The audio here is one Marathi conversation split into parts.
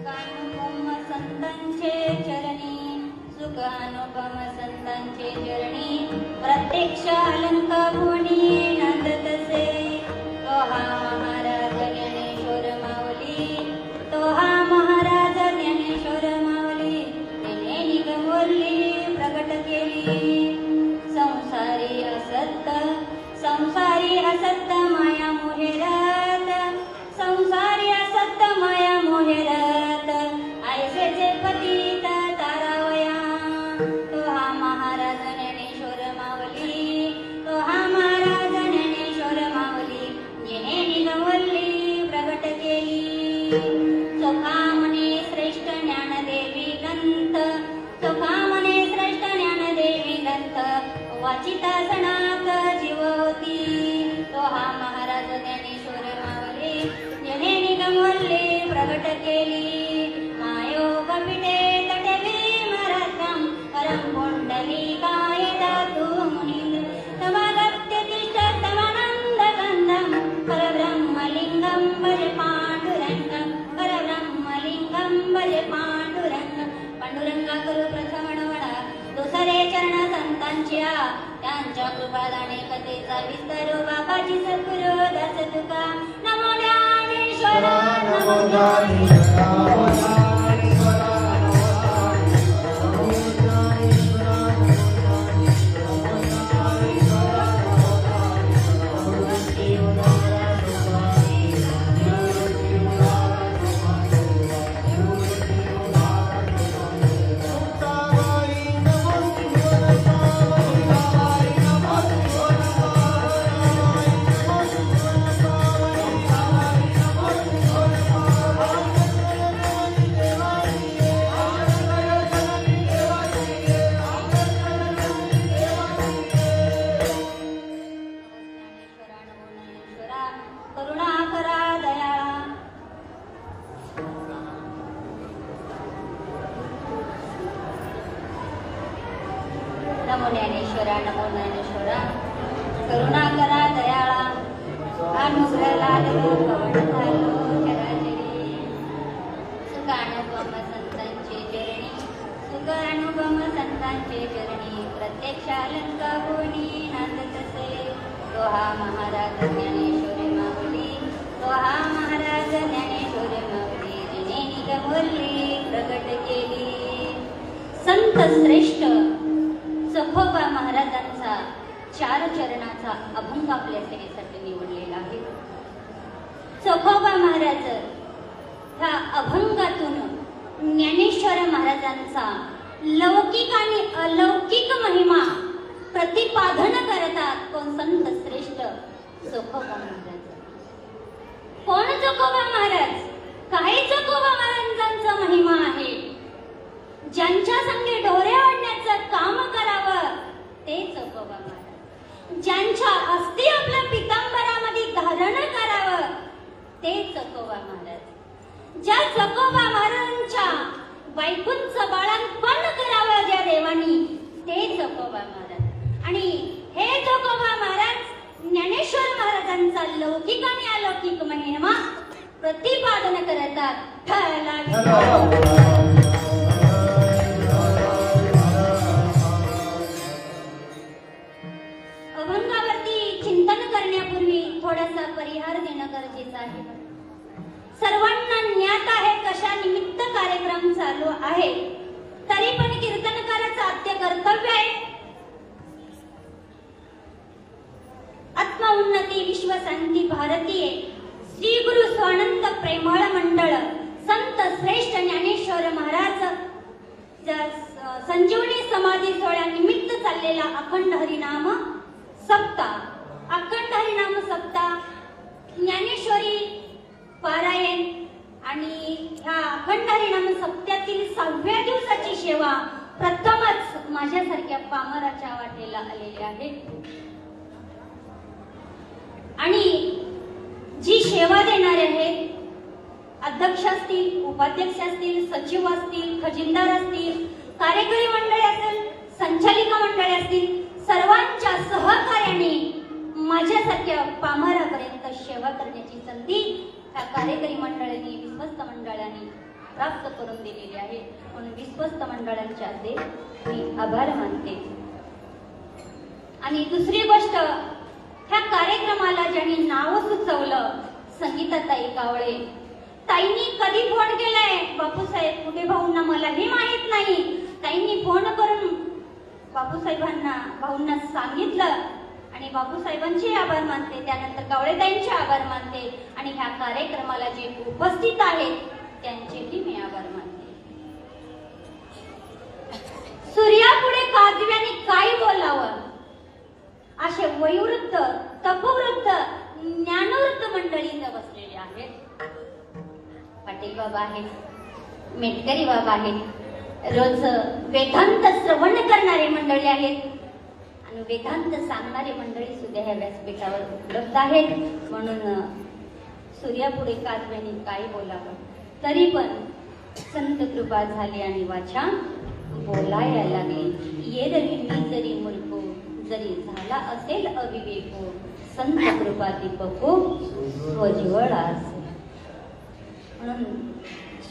सुखानुपम संतांचे चरणी प्रत्यक्ष अलंका भुवनी नंदतसे तो हा महाराज ज्ञानेश्वर माऊली तो हा महाराज ज्ञानेश्वर माऊली तिने निगमवल्ली प्रकट केली संसारी असत्य माया मोहेरात संसारी असत्य माया मोहेरात ऐसेचे पतित तारावया तो हा महाराज ज्ञानेश्वर माऊली तो हा महाराज ज्ञानेश्वर माऊली जिने निगमवल्ली प्रकट केली सुखामने श्रेष्ठ ज्ञानदेवी ग्रंथ सुखामने श्रेष्ठ ज्ञानदेवी ग्रंथ वाचिता सणाक जीव होती तो हा महाराज ज्ञानेश्वर माऊली जिने निगमवल्ली प्रकट केली मायोग पिटे तटे भीमरत्नम परम पुंडलिकाय दातु मुनींद्र तवागत्य तिष्ठ तवानंद गंधम परब्रह्मलिंगम भज पांडुरंगम परब्रह्मलिंगम भज पांडुरंगम पांडुरंगा करू प्रथम वडा दुसरे चरण संतांच्या त्यांच्या कृपादाने कथेचा विस्तार बाबाजी सद्गुरु दास तुका नमो ज्ञानेश्वर नमो ज्ञानेश्वर नमो ज्ञानेश्वरा करुणा करा दयाळा अनुग्रह लादलो कवण झालो चराचरी सुखानुपम संतांचे चरणी प्रत्यक्ष अलंका भुवनी नांदतसे तो हा महाराज ज्ञानेश्वर माऊली तो हा महाराज ज्ञानेश्वर माऊली जिने निगमवल्ली प्रकट केली संत श्रेष्ठ सखोबा महाराजांचा 4 चरणाचा अभंग आपल्या सेवेसाठी निवडलेला आहे. सखोबा महाराज ह्या अभंगातून ज्ञानेश्वर महाराजांचा लौकिक आणि अलौकिक महिमा प्रतिपादन करतात. कोण संत श्रेष्ठ सखोबा महाराज. कोण सखोबा महाराज? काय सखोबा महाराजांचा महिमा आहे? ज्यांच्या संगे ढोरे ओढण्याचं काम करावं ते चकोबा महाराज. ज्यांच्या अस्थि आपल्या पितांबरामध्ये धारण करावं ते चकोबा महाराज. ज्या चकोबा महाराजांच्या वैकुंठ बाळंतपण करावं ज्या देवानी ते चकोबा महाराज. आणि हे चकोबा महाराज ज्ञानेश्वर महाराजांचा लौकिक आणि अलौकिक महिमा प्रतिपादन करतात. अभंगावरती चिंतन करण्यापूर्वी थोडासा परिहार देणं गरजेचं आहे. सर्वांना ज्ञात आहे कशा निमित्त कार्यक्रम चालू आहे, तरी पण कीर्तनकाराचं आद्य कर्तव्य आहे आत्मउन्नती विश्वशांती भारतीय श्री गुरु स्वानंद प्रेमळ मंडळ संत श्रेष्ठ ज्ञानेश्वर महाराज संजीवनी समाधी सोहळ्यानिमित्त चाललेला अखंड हरिनाम सप्ताह. अखंड हरिनाम सप्ताह ज्ञानेश्वरी पारायण आणि ह्या अखंड हरिनाम सप्त्यातील 6व्या दिवसाची सेवा प्रथमच माझ्यासारख्या पामराच्या वाटेला आलेली आहे. आणि जी सेवा देणारे आहेत अध्यक्ष असतील, उपाध्यक्ष असतील, सचिव असतील, खजिनदार असतील, कार्यकारी मंडळी असेल, संचालिका मंडळी असतील, सर्वांच्या सहकार्याने माझ्यासारख्या पामरापर्यंत सेवा करण्याची संधी त्या कार्यकारी मंडळांनी, विश्वस्त मंडळांनी प्राप्त करून दिलेली आहे. म्हणून विश्वस्त मंडळांच्या ते मी आभार मानते. आणि दुसरी गोष्ट, ह्या कार्यक्रमाला ज्यांनी नाव सुचवलं, संगीताताई कावळे ताईंनी कधी फोन केलाय बापूसाहेब कुठे भाऊंना मलाही माहित नाही. ताईंनी फोन करून भाऊंना सांगितलं आणि बापूसाहेबांचे आभार मानते. त्यानंतर कावळेताईंचे आभार मानते आणि ह्या कार्यक्रमाला जे उपस्थित आहेत त्यांचेही मी आभार मानते. सूर्यापुढे काजव्याने काय बोलावं असे वयोवृद्ध, तपवृद्ध, ज्ञानवृद्ध मंडळी इथं बसलेले आहेत. पाटील बाबा आहेत, मेटकरी बाबा आहेत, रोज वेदांत श्रवण करणारे मंडळी आहेत आणि वेदांत सांगणारे मंडळी सुद्धा ह्या व्यासपीठावर उपलब्ध आहेत. म्हणून सूर्यापुढे काजव्याने काय बोलावं, तरी पण संत कृपा झाली आणि वाचा बोलायला लागली. येरवी मी जरी मूर्खो, जरी झाला असेल अविवेको, संत कृपा दीपको स्वज्वळ असे. म्हणून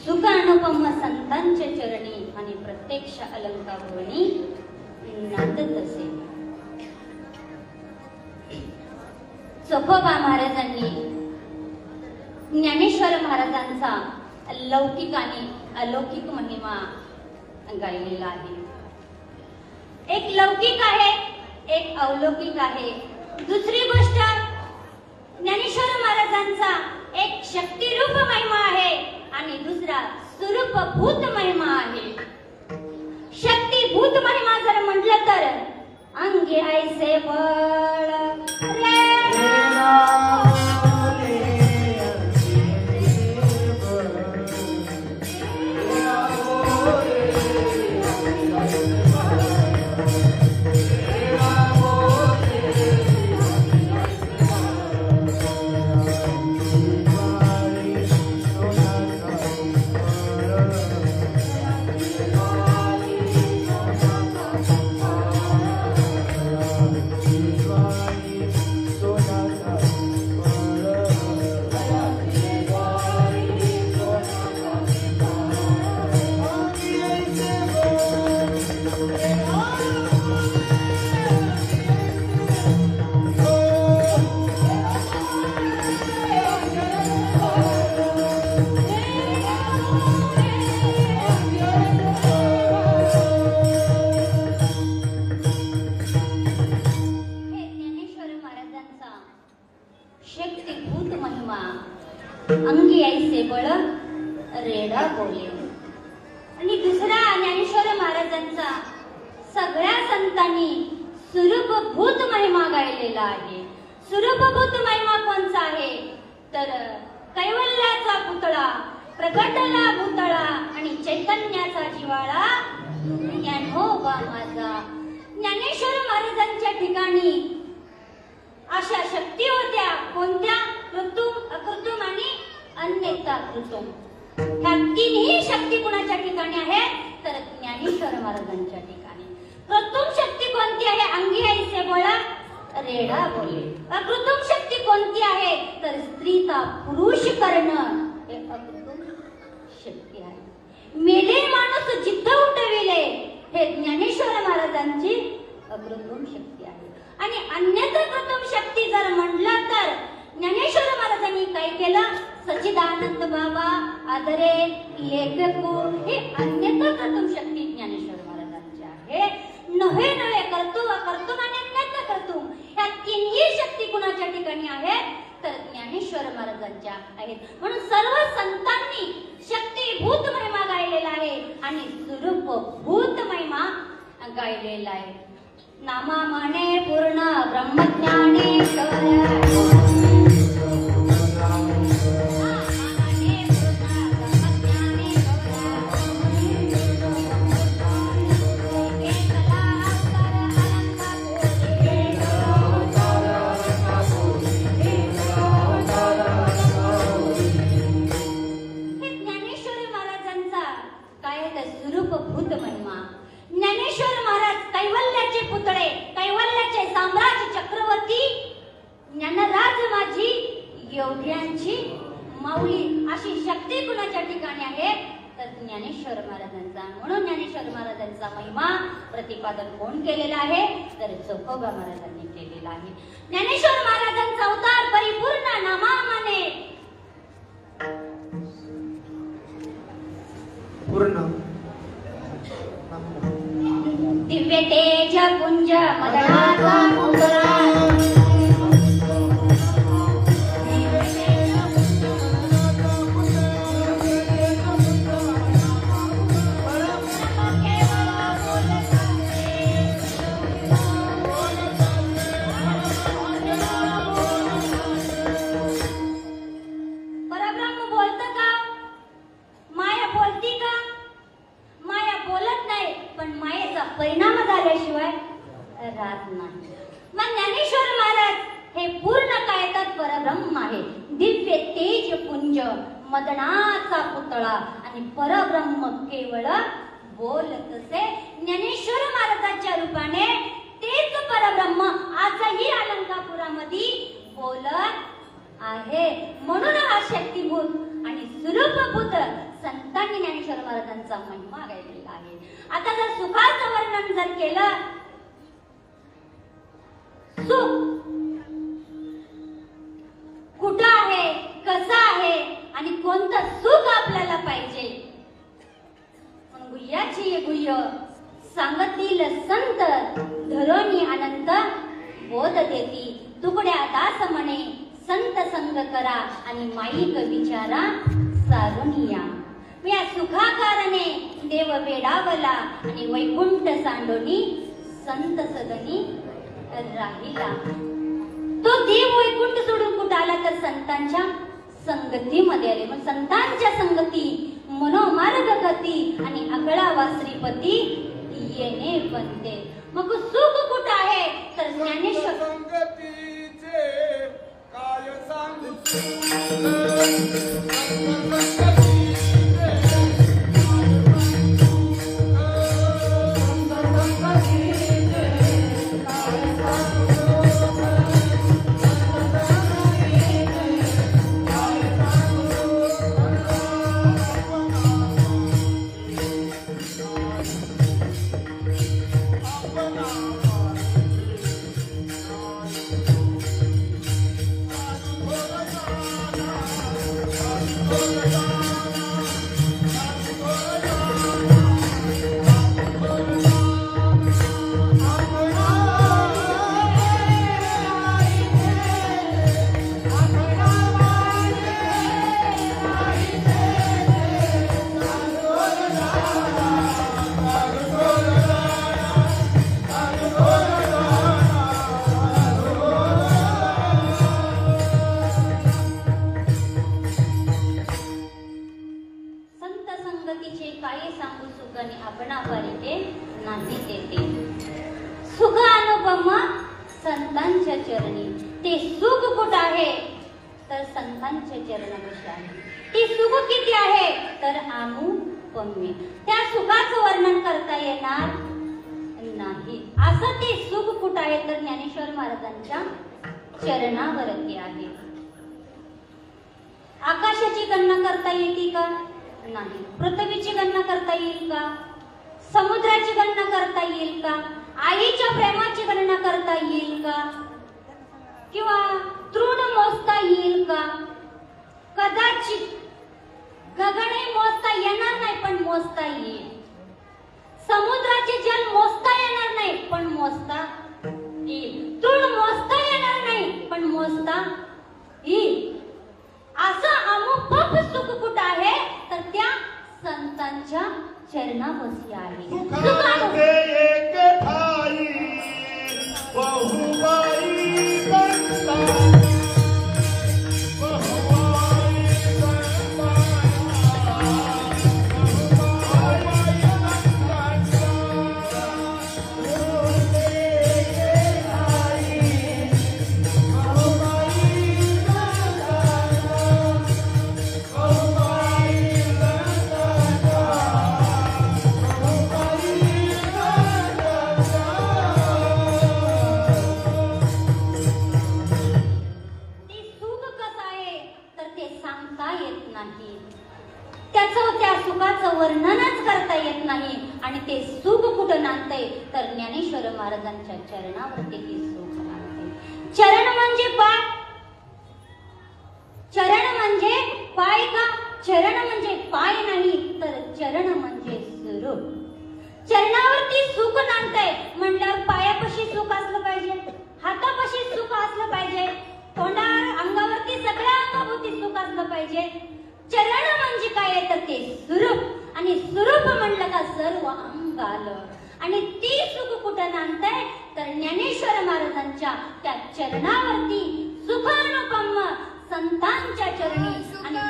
सुख अनुपम संतांच्या चरणी आणि प्रत्यक्ष अलंकाभवनी नांदत असे. चोखोबा महाराजांनी ज्ञानेश्वर महाराजांचा लौकिक आणि अलौकिक महिमा गायलेला आहे. एक लौकिक आहे, एक अलौकिक आहे. दुसरी गोष्ट, ज्ञानेश्वर महाराजांचा एक शक्तिरूप महिमा आहे आणि दुसरा स्वरूपभूत महिमा आहे. शक्तिभूत महिमा जर म्हटलं तर अंगे ऐसे बळ रे अंगी ऐसे बळ रेडा बोले. आणि दुसरा ज्ञानेश्वर महाराजांचा सगळ्या संतांनी स्वरूपभूत महिमा गायलेला आहे. स्वरूपभूत महिमा कोणचा आहे तर कैवल्याचा पुतळा, प्रगटला भूतळा आणि चैतन्याचा जिवाळा ज्ञानोबा माझा. ज्ञानेश्वर महाराजांच्या ठिकाणी अशा शक्ती होत्या, कोणत्या? कृत्रिम, अकृत्रिम आणि अन्यथा कृत्रिम. ह्या तीनही शक्ती कुणाच्या ठिकाणी आहेत तर ज्ञानेश्वर महाराजांच्या ठिकाणी. कृत्रिम शक्ती कोणती आहे? अंगी ऐसे बळ रेडा बोले. अकृत्रिम शक्ती कोणती आहे तर स्त्रीचा पुरुष करणं हे अकृत्रिम शक्ती आहे. मेले माणूस जिद्द उठविले हे ज्ञानेश्वर महाराजांची अकृत्रिम शक्ती आहे. आणि अन्यथा कृत्रिम शक्ती जर म्हटलं तर ज्ञानेश्वर महाराजांनी काय केलं? सच्चिदानंद बाबा आदरे लेखकू हे अन्यथा कृत्रिम शक्ती ज्ञानेश्वर महाराजांची आहे. नव्हे नव्हे कर्तृ, अकर्तृ आणि अन्यथा कर्तृ ह्या तीनही शक्ती कुणाच्या ठिकाणी आहेत तर ज्ञानेश्वर महाराजांच्या आहेत. म्हणून सर्व संतांनी शक्तीभूत महिमा गायलेला आहे आणि स्वरूपभूत महिमा गायलेला आहे. नामा म्हणे पूर्ण ब्रह्मज्ञानेश्वर एवढ्यांची माऊली अशी शक्ती कुणाच्या ठिकाणी आहे तर ज्ञानेश्वर महाराजांचा. म्हणून ज्ञानेश्वर महाराजांचा महिमा प्रतिपादन कोण केलेला आहे तर चोखोबा महाराजांनी केलेला आहे. ज्ञानेश्वर महाराजांचा अवतार परिपूर्ण नामाने पूर्ण दिव्य तेज पुंज मदनाचा मुद्रा परिणाम झाल्याशिवाय राहत नाही. मग ज्ञानेश्वर महाराज हे पूर्ण काय तर परब्रह्म आहे. दिव्य तेज पुंज मदनाचा पुतळा आणि परब्रह्म केवळ बोलत असे. ज्ञानेश्वर महाराजांच्या रूपाने तेच परब्रह्म आजही अलंकापुरामध्ये बोलत आहे. म्हणून हा शक्तिभूत आणि स्वरूपभूत संतांनी ज्ञानेश्वर महाराजांचा महिमा गायलेला आहे. आता जर सुखाचं वर्णन जर केलं, सुख कुठं आहे, कसं आहे आणि कोणतं सुख आपल्याला पाहिजे, गुह्याची गुह्य सांगतील संत धरोनी अनंत बोध देती. तुकड्या दास म्हणे संत संग करा आणि माईक विचारा सारुनिया. या सुखाकारणे देव वेडावला आणि वैकुंठ सांडोनी संत सदनी राहिला. तो देव वैकुंठ सोडून कुठं आला तर संतांच्या संगतीमध्ये आले. मग संतांच्या संगती मनोमार्ग गती आणि अकळावा श्रीपती येणे बनते. मग सुख कुठं आहे तर ज्ञानेश्वर संगतीचे काय सांगू संतांच्या चरणी. ते सुख कुठं आहे तर संतांच्या चरणापाशी आहे. ते सुख किती आहे तर अनुपम्य. त्या सुखाचं वर्णन करता येणार नाही. असं ते सुख कुठं आहे तर ज्ञानेश्वर महाराजांच्या चरणावरती आहे. आकाशाची गणना करता येते का नाही. पृथ्वीची गणना करता येईल का, समुद्राची गणना करता येईल का, आईच्या प्रेमाची गणना करता येईल का, किंवा तृण मोजता येईल का. कदाचित गगने मोजता येणार नाही पण मोजता येईल. समुद्राचे जल मोजता येणार नाही पण मोजता येईल. तृण मोजता येणार नाही पण मोजता येईल. असं अमुक सुख कुठं आहे तर त्या संतांच्या चरणापाशी आहे. सुखाचे एक ठाई बहुबाई बनता. त्याचं वर्णनच करता येत नाही. आणि ते सुख कुठं नांदतंय तर ज्ञानेश्वर महाराजांच्या चरणावरती ते सुख नांदतंय. चरण म्हणजे पाय, चरण म्हणजे पाय का? चरण म्हणजे पाय नाही तर चरण म्हणजे स्वरूप. चरणावरती सुख नांदतंय म्हणल्यावर पायापाशी सुख असलं पाहिजे, हातापाशी सुख असलं पाहिजे, तोंडावर अंगावरती सगळ्या अंगाभोवती सुख असलं पाहिजे. चरण म्हणजे काय तर ते स्वरूप. आणि स्वरूप म्हणलं का सर्व अंग आलं. आणि ती सुख कुठं नांदतंय तर ज्ञानेश्वर महाराजांच्या त्या चरणावरती सुखानुपम संतांच्या चरणी. आणि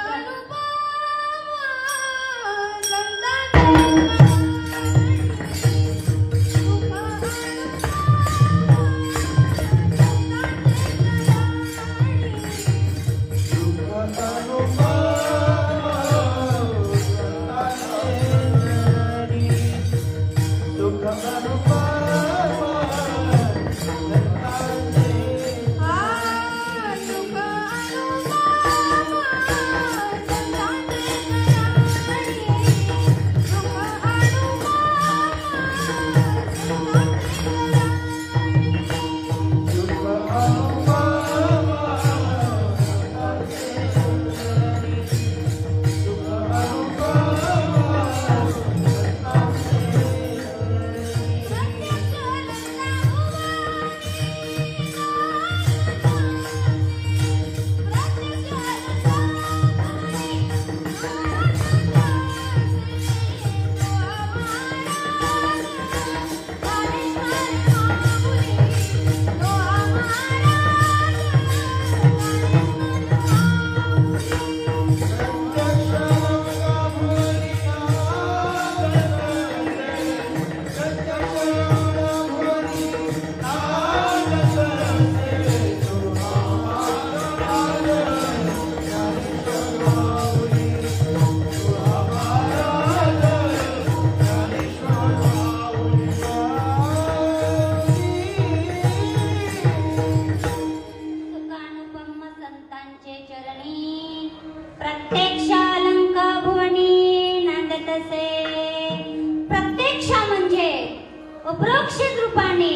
अपरोक्षित रूपाने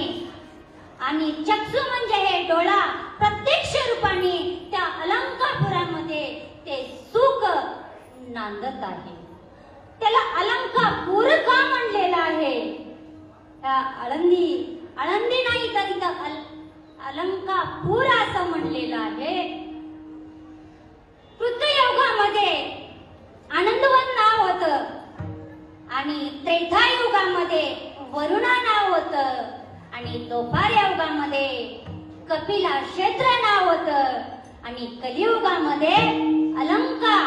आणि चक्षु म्हणजे हे डोळा प्रत्यक्ष रूपाने त्या अलंकापुरामध्ये ते सुख नांदत आहे. त्याला अलंकापूर का म्हणलेलं आहे? आळंदी नाही तर इथं अलंकापूर असं म्हणलेलं आहे. कृतयुगामध्ये आनंदवन नाव होतं आणि त्रेतायुगामध्ये वरुणा नाव होतं आणि द्वापार युगामध्ये कपिला क्षेत्र नाव होतं आणि कलियुगामध्ये अलंका,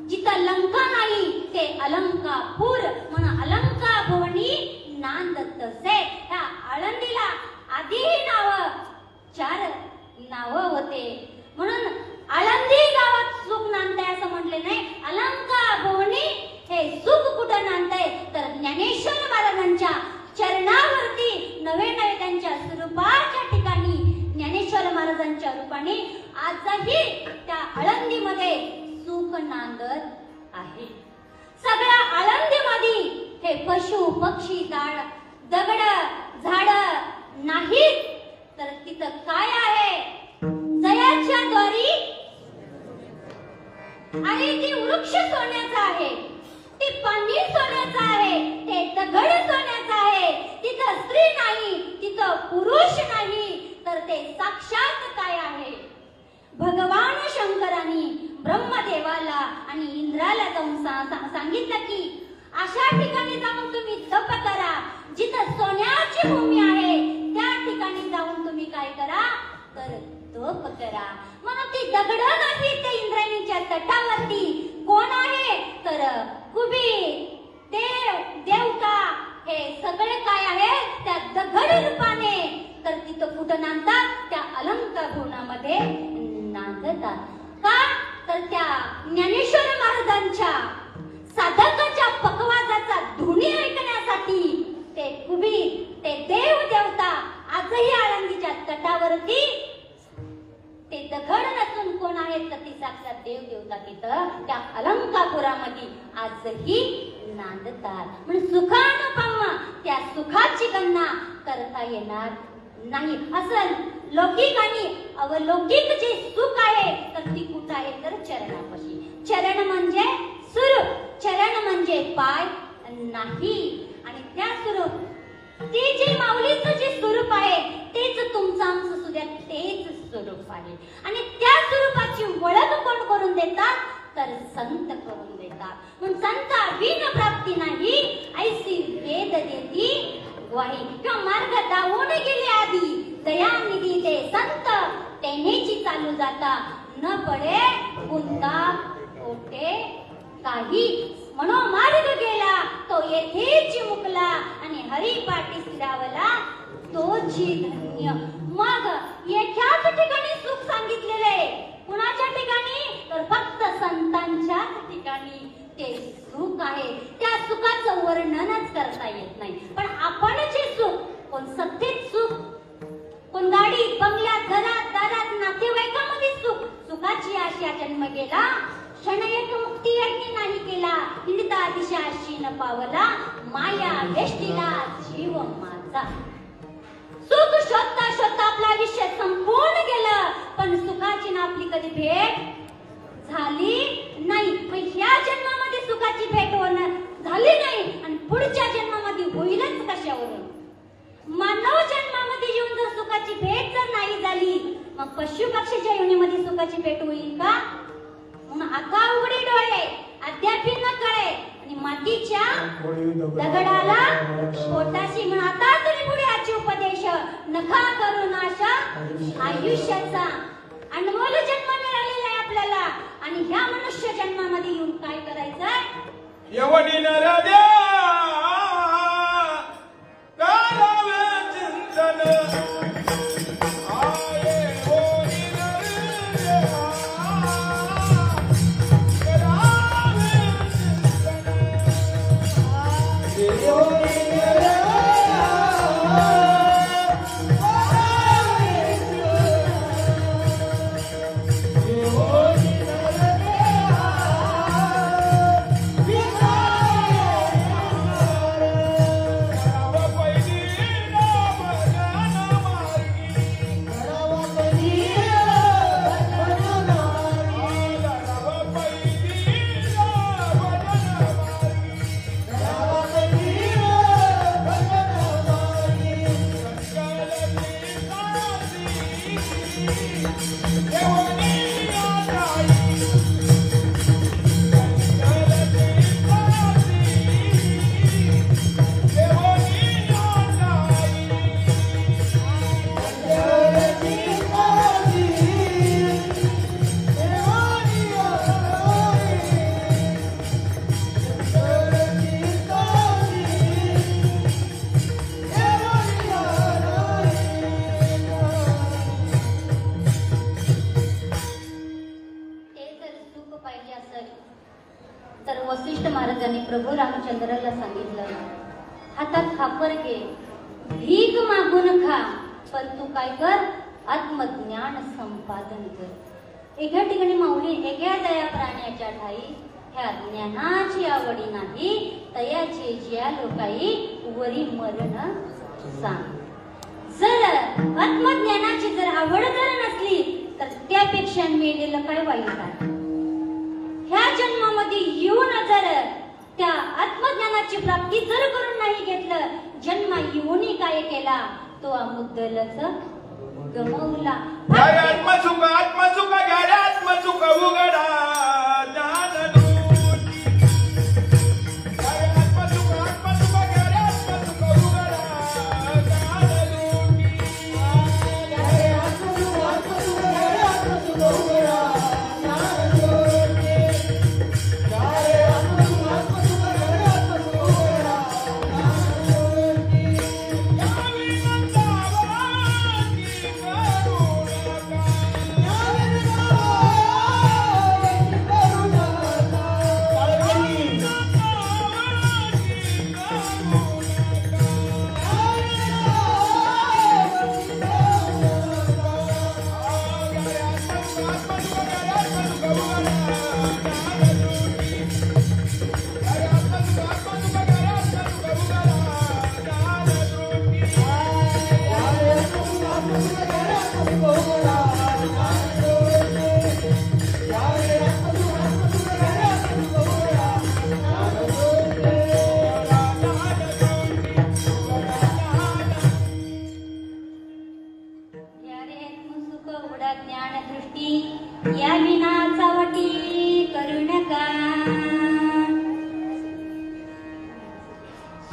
जिथं लंका नाही ते अलंकापूर म्हणून अलंका भुवनी नांदत असे. त्या आळंदीला आधीही चार नाव होते म्हणून आळंदी गावात सुख नांदतंय असं म्हटले नाही. अलंका भुवनी हे सुख कुठं नांदतंय तर ज्ञानेश्वर महाराजांच्या चरणावरती नवे नवे त्यांच्या स्वरूपाच्या ठिकाणी ज्ञानेश्वर महाराजांच्या रूपाने आजही त्या आळंदीमध्ये सुख नांदत आहे. सगळ्या आळंदीमध्ये हे पशु पक्षी दगड झाड नाहीत तर तिथं काय आहे? जयाच्या द्वारी आणि ती वृक्ष सोन्याचा आहे, ती पाणी सोन्याचं आहे, ते दगड सोन्याचं आहे. तिथं स्त्री नाही, तिथं पुरुष नाही तर ते साक्षात काय आहे? भगवान शंकरांनी ब्रह्मदेवाला आणि इंद्राला जाऊन सांगितलं की अशा ठिकाणी जाऊन तुम्ही तप करा जिथं सोन्याची भूमी आहे. त्या ठिकाणी जाऊन तुम्ही काय करा तर तप करा. म्हणून ती दगड नाही त्या इंद्रायणीच्या तटावरती कोण आहे तर कुबेर, देव, देवता हे सगळे काय आहे त्या दगड रूपाने. तर तिथं कुठं नांदतात? त्या अलंकार भुवनामध्ये नांदतात. का तर त्या ज्ञानेश्वर महाराजांच्या साधकाच्या पकवाजाचा धुनी ऐकण्यासाठी ते कुबेर, ते देव देवता आजही आळंदीच्या तटावरती ते दगड नसून कोण आहेत तर ती साक्षात देव देवता तिथं त्या अलंकापुरामध्ये आजही नांदतात. म्हणून सुखानुपम त्या सुखाची गणना करता येणार नाही. असं लौकिक आणि अवलौकिक जे सुख आहे तर ती कुठं आहे तर चरणापाशी. चरण म्हणजे स्वरूप, चरण म्हणजे पाय नाही. आणि त्या स्वरूप ते जे माऊलीचं जे स्वरूप आहे तेच तुमचं आमचं सुद्धा तेच स्वरूप आहे. आणि त्या स्वरूपाची ओळख कोण करून देतात तर संत करून देतात. म्हणून संता बिन प्राप्ती नाही ऐसी वेद देती ग्वाही. किंवा मार्ग दावून गेले आधी दयानिधी ते संत तेनेची चालू जाता न पडे गुंता ओटे काही. मनोमार्ग गेला तो येथेच मुकला आणि हरिपाठी स्थिरावला तोची धन्य. मग एकाच ठिकाणी सुख सांगितलेले आहे. कुणाच्या ठिकाणी तर फक्त संतांच्याच ठिकाणी ते सुख आहे. त्या सुखाचं वर्णनच करता येत नाही. पण आपण जे सुख, कोण सत्तेत सुख, कोण गाडीत बंगल्यात घरात दारात नातेवाईकामध्ये सुख, सुखाची आशा जन्म गेला क्षण एक मुक्ती यज्ञ नाही केला. हिंडता दिशाशी न पावला माया वेष्टीला जीव माझा. सुख शोधता शोधता आपलं आयुष्य संपूर्ण गेलं पण सुखाची ना आपली कधी भेट झाली नाही. मग ह्या जन्मामध्ये सुखाची भेट होणार झाली नाही आणि पुढच्या जन्मामध्ये होईलच कशावरून. मानव जन्मामध्ये येऊन जर सुखाची भेट जर नाही झाली मग पशु पक्षीच्या योनीमध्ये सुखाची भेट होईल का. म्हणून आता उघडे डोळे अद्याप न कळे आणि मातीच्या दगडाला पोटाशी. म्हणून आता तरी पुढे आजचे उपदेश नका करू नाशा आयुष्याचा. अनमोल जन्म मिळालेला आहे आपल्याला आणि ह्या मनुष्य जन्मामध्ये येऊन काय करायचंय. यवनी नरद्या करावे चिंतन प्रभू रामचंद्राला सांगितलं हातात खापर घे भीक मागून खा पण तू काय कर आत्मज्ञान संपादन कर. एका ठिकाणी माऊली एका दया प्राण्याच्या ठाई ह्या ज्ञानाची आवडी नाही तयाचे ज्या लोकाई वरी मरण सांग. जर आत्मज्ञानाची जर आवड जर नसली तर त्यापेक्षा मेलेलं काय वाईट आहे. ह्या जन्मामध्ये येऊन जर त्या आत्मज्ञानाची प्राप्ती जर करून नाही घेतलं जन्म येऊनही काय केला तो अमुद्दलच गमवला. आत्मसुख आत्मसुख घ्या आत्मसुख उघडा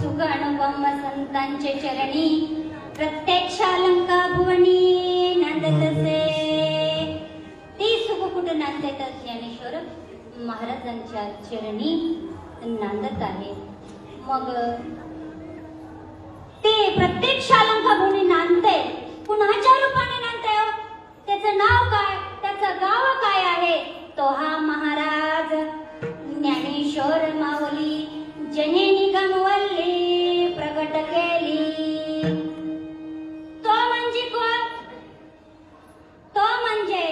सुखानुपम संतांचे चरणी प्रत्यक्ष अलंका भुवनी नांदत असे. ती सुख कुठे नांदते तर ज्ञानेश्वर महाराजांच्या चरणी नांदत आहे. मग ते प्रत्यक्ष अलंका भुवनी नांदते कुणाच्या रूपाने नांदते हो? त्याचं नाव काय, त्याचं गाव काय आहे? तो हा महाराज ज्ञानेश्वर माऊली जने निगमवल्ली प्रगट केली. तो म्हणजे कोण? तो म्हणजे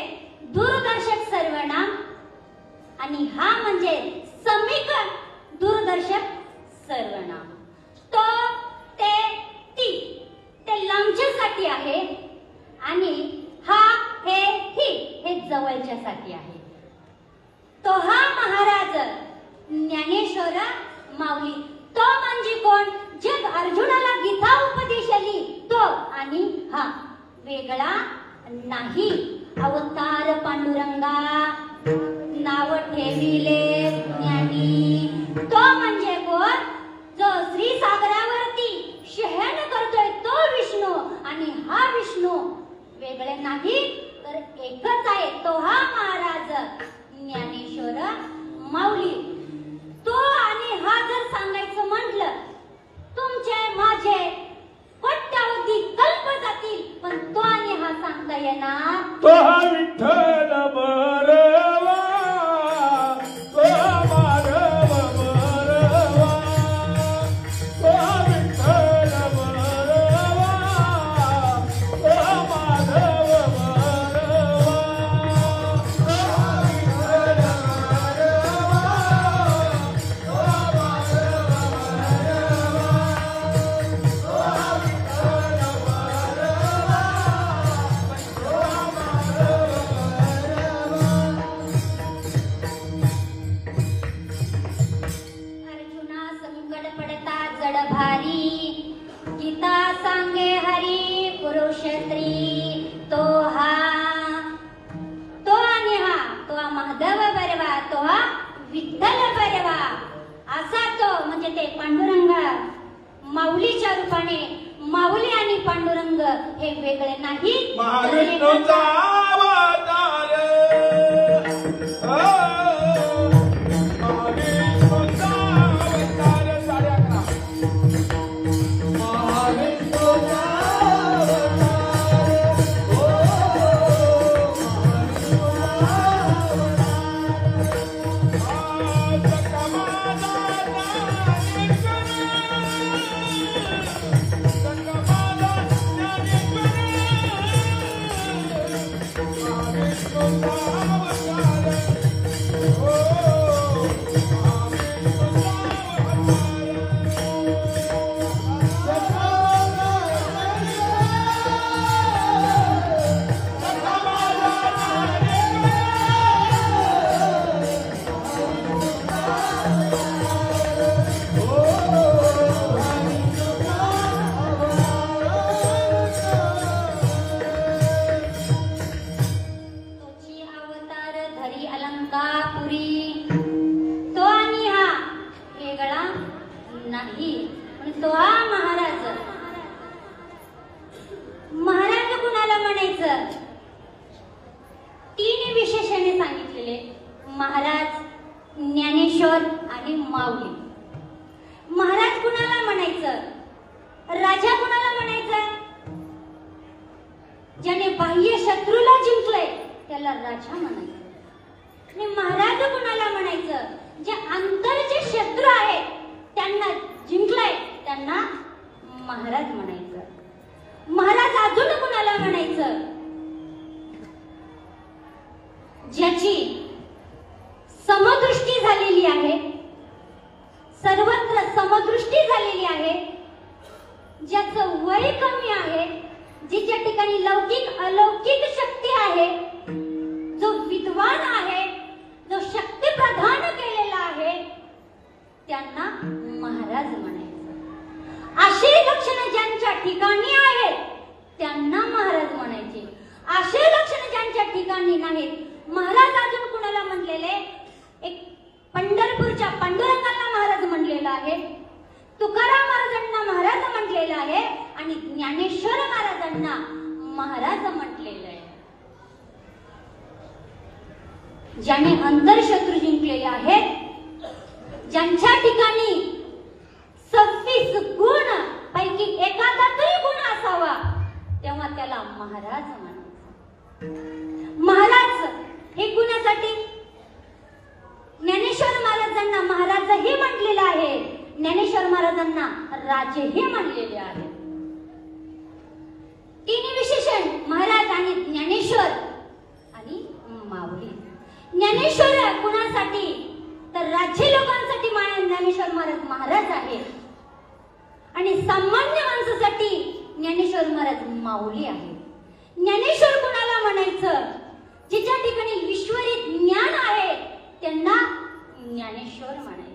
दूरदर्शक सर्वनाम आणि हा म्हणजे समीक दूरदर्शक सर्वनाम. तो ते ती ते लांबच्यासाठी आहे आणि हा हे ही हे जवळच्यासाठी आहे. तो हा महाराज ज्ञानेश्वर माऊली तो म्हणजे कोण? जग अर्जुनाला गीता उपदेशली तो आणि हा वेगळा नाही. अवतार पांडुरंगा नाव ठेविले ज्ञानी. तो म्हणजे कोण? जो श्री सागरावरती शयन करतोय तो विष्णू आणि हा विष्णू वेगळे नाही तर एकच आहे. तो हा महाराज ज्ञानेश्वर माऊली. तो आणि हा जर सांगायचं म्हटलं तुमचे माझे कोट्यावधी कल्प जातील पण तो आणि हा सांगता येणार. तो हा विठ्ठल बरवा, तो माधव बरवा, तो विठ्ठल बरवा, तो माधव बरवा, तो विठ्ठल बरवा, तो माधव अर्जुना संकट पडता जड भारी गीता सांगे हरी कुरुक्षेत्री. तो हा तो आणि हा तो हा माधव बरवा, तो हा विठ्ठल बरवा. असा तो म्हणजे ते पांडुरंग माऊलीच्या रूपाने माऊली आणि पांडुरंग हे वेगळे नाही. महाविष्णूचा अवतार, महाविष्णूचा अवतार. 11:30. महाविष्णूचा अवतार, तोची अवतार धरी अलंकापुरी. तो आणि हा वेगळा नाही पण तो हा महाराज. महाराज कुणाला म्हणायचं? तीन विशेषणे सांगितलेले महाराज ज्ञानेश्वर आणि माऊली. महाराज कुणाला म्हणायचं? राजा कुणाला म्हणायचं? ज्याने बाह्य शत्रूला जिंकलंय त्याला राजा म्हणायचं. आणि महाराज कुणाला म्हणायचं? जे अंतरचे शत्रू आहेत त्यांना जिंकलंय त्यांना महाराज म्हणायचं. महाराज अजून कुणाला म्हणायचं? ज्याची समदृष्टी झालेली आहे, सर्वत्र समदृष्टी झालेली आहे, ज्याचं वय कमी आहे, जिच्या ठिकाणी लौकिक अलौकिक शक्ती आहे, जो विद्वान आहे, जो शक्ती प्रदान केलेला आहे त्यांना महाराज म्हणायचं. अशी लक्षणं ज्यांच्या ठिकाणी आहेत त्यांना महाराज म्हणायचे. अशी लक्षणं ज्यांच्या ठिकाणी नाहीत. महाराज अजून कुणाला म्हणलेले? एक पंढरपूरच्या पांडुरंगाला महाराज म्हणलेला आहे. तुकाराम महाराजांना महाराज म्हटलेलं आहे आणि ज्ञानेश्वर महाराजांना महाराज म्हटलेलं आहे. ज्याने अंतरशत्रू जिंकलेले आहेत, ज्यांच्या ठिकाणी 26 गुण पैकी एखादा तरी गुण असावा, तेव्हा त्याला महाराज म्हणायचं. महाराज हे गुणासाठी ज्ञानेश्वर महाराजांना महाराजही म्हटलेलं आहे, ज्ञानेश्वर महाराजांना राजेही म्हणलेले आहे. तिन्ही विशेषण महाराज आणि ज्ञानेश्वर आणि माऊली. ज्ञानेश्वर कुणासाठी तर राज्य लोकांसाठी ज्ञानेश्वर महाराज महाराज आहे आणि सामान्य माणसासाठी ज्ञानेश्वर महाराज माऊली आहे. ज्ञानेश्वर कुणाला म्हणायचं? जिच्या ठिकाणी ईश्वरी ज्ञान आहे त्यांना ज्ञानेश्वर म्हणायचं.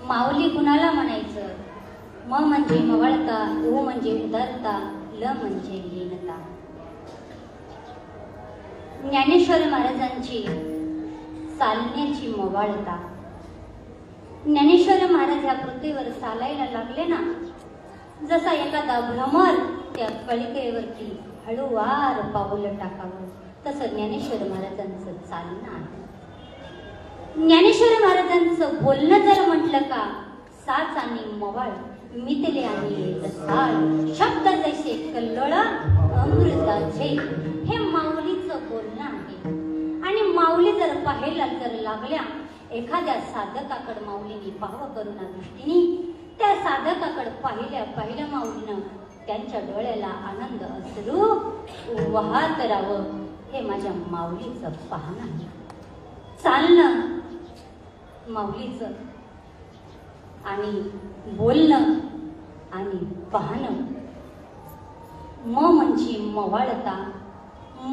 माऊली कुणाला म्हणायचं? म म्हणजे मवळता, उ म्हणजे उदारता, ल म्हणजे लीनता. ज्ञानेश्वर महाराजांची चालण्याची मवाळता. ज्ञानेश्वर महाराज या पृथ्वीवर चालायला लागले ना, जसा एखादा भ्रमर त्या कळिकेवरती हळूवार पाऊल टाकावं, तसं ज्ञानेश्वर महाराजांचं चालणं आहे. ज्ञानेश्वर महाराजांचं बोलणं जर म्हटलं का, साच आणि मवाळ मितले आणि रसाळ, शब्द जैसे कल्लोळ अमृताचे, हे माऊलीचं बोलणं आहे. आणि माऊली जर पाहायला जर लागल्या, एखाद्या साधकाकडे माऊलीने पाहावं करुणा दृष्टीने, त्या साधकाकडे पाहिल्या माऊलीनं त्यांच्या डोळ्याला आनंद अश्रू वाहत राहावं, हे माझ्या माऊलीचं पाहणं आहे. चालणं माऊलीचं आणि बोलणं आणि पाहणं. म म्हणजे मवाळता,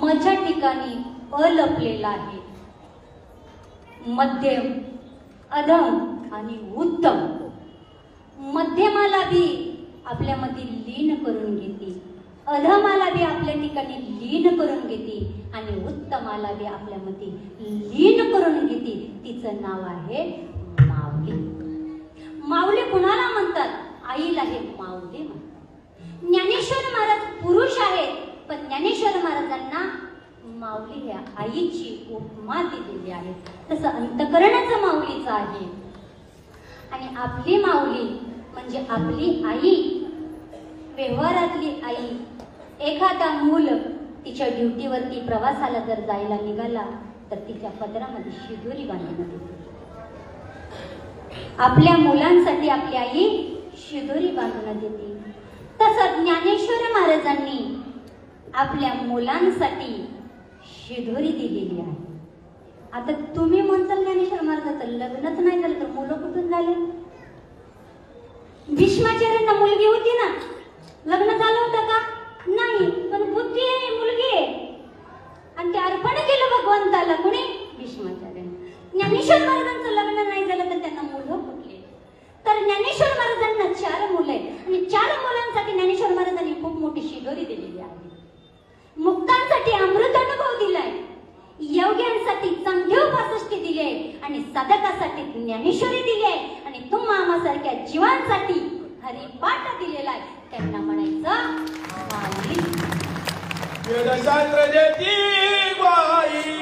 मच्या ठिकाणी अलपलेला आहे. मध्यम, अधम आणि उत्तम. मध्यमाला बी आपल्यामध्ये लीन करून घेते, अधमाला बी आपल्या ठिकाणी लीन करून घेते आणि उत्तमाला बी आपल्यामध्ये लीन करून घेते. तिचं नाव आहे माऊली. माऊली कुणाला म्हणतात? आईला हे माऊली म्हणतात. ज्ञानेश्वर महाराज पुरुष आहेत, पण ज्ञानेश्वर महाराजांना माऊली ह्या आईची उपमा दिलेली आहे. तसं अंतकरणाचं माऊलीचं आहे. आणि आपली माऊली म्हणजे आपली आई, व्यवहारातली आई. एखादा मूल तिच्या ड्युटीवरती प्रवासाला जर जायला निघाला तर तिच्या पदरामध्ये शिदोरी बांधण्यात येते. आपल्या मुलांसाठी आपली आई शिदोरी बांधण्यात येते. तसं ज्ञानेश्वर महाराजांनी आपल्या मुलांसाठी शिदोरी दिलेली आहे. आता तुम्ही म्हणताल ज्ञानेश्वर महाराजांचं लग्नच नाही झालं तर मुलं कुठून झाले? भीष्माचार्यांना मुलगी होती ना, लग्न झालं होतं का? नाही, पण बुद्धी आहे, मुलगी आहे, आणि ते अर्पण केलं भगवंताला. कुणी? भीष्माचार्यांनी. ज्ञानेश्वर महाराजांचं लग्न नाही झालं तर त्यांना मुलं कुठले? तर ज्ञानेश्वर महाराजांना 4 मुलं आहेत आणि 4 मुलांसाठी ज्ञानेश्वर महाराजांनी खूप मोठी शिदोरी दिलेली आहे. मुक्तांसाठी अमृत अनुभव दिलाय, योग्यांसाठी चांगदेव 65 दिले आहे आणि साधकासाठी ज्ञानेश्वरी दिली आहे आणि तुम्हा आम्हासारख्या जीवांसाठी हरिपाठ दिलेला आहे. त्यांना म्हणायचं माऊली. वेदशास्त्र देती ग्वाही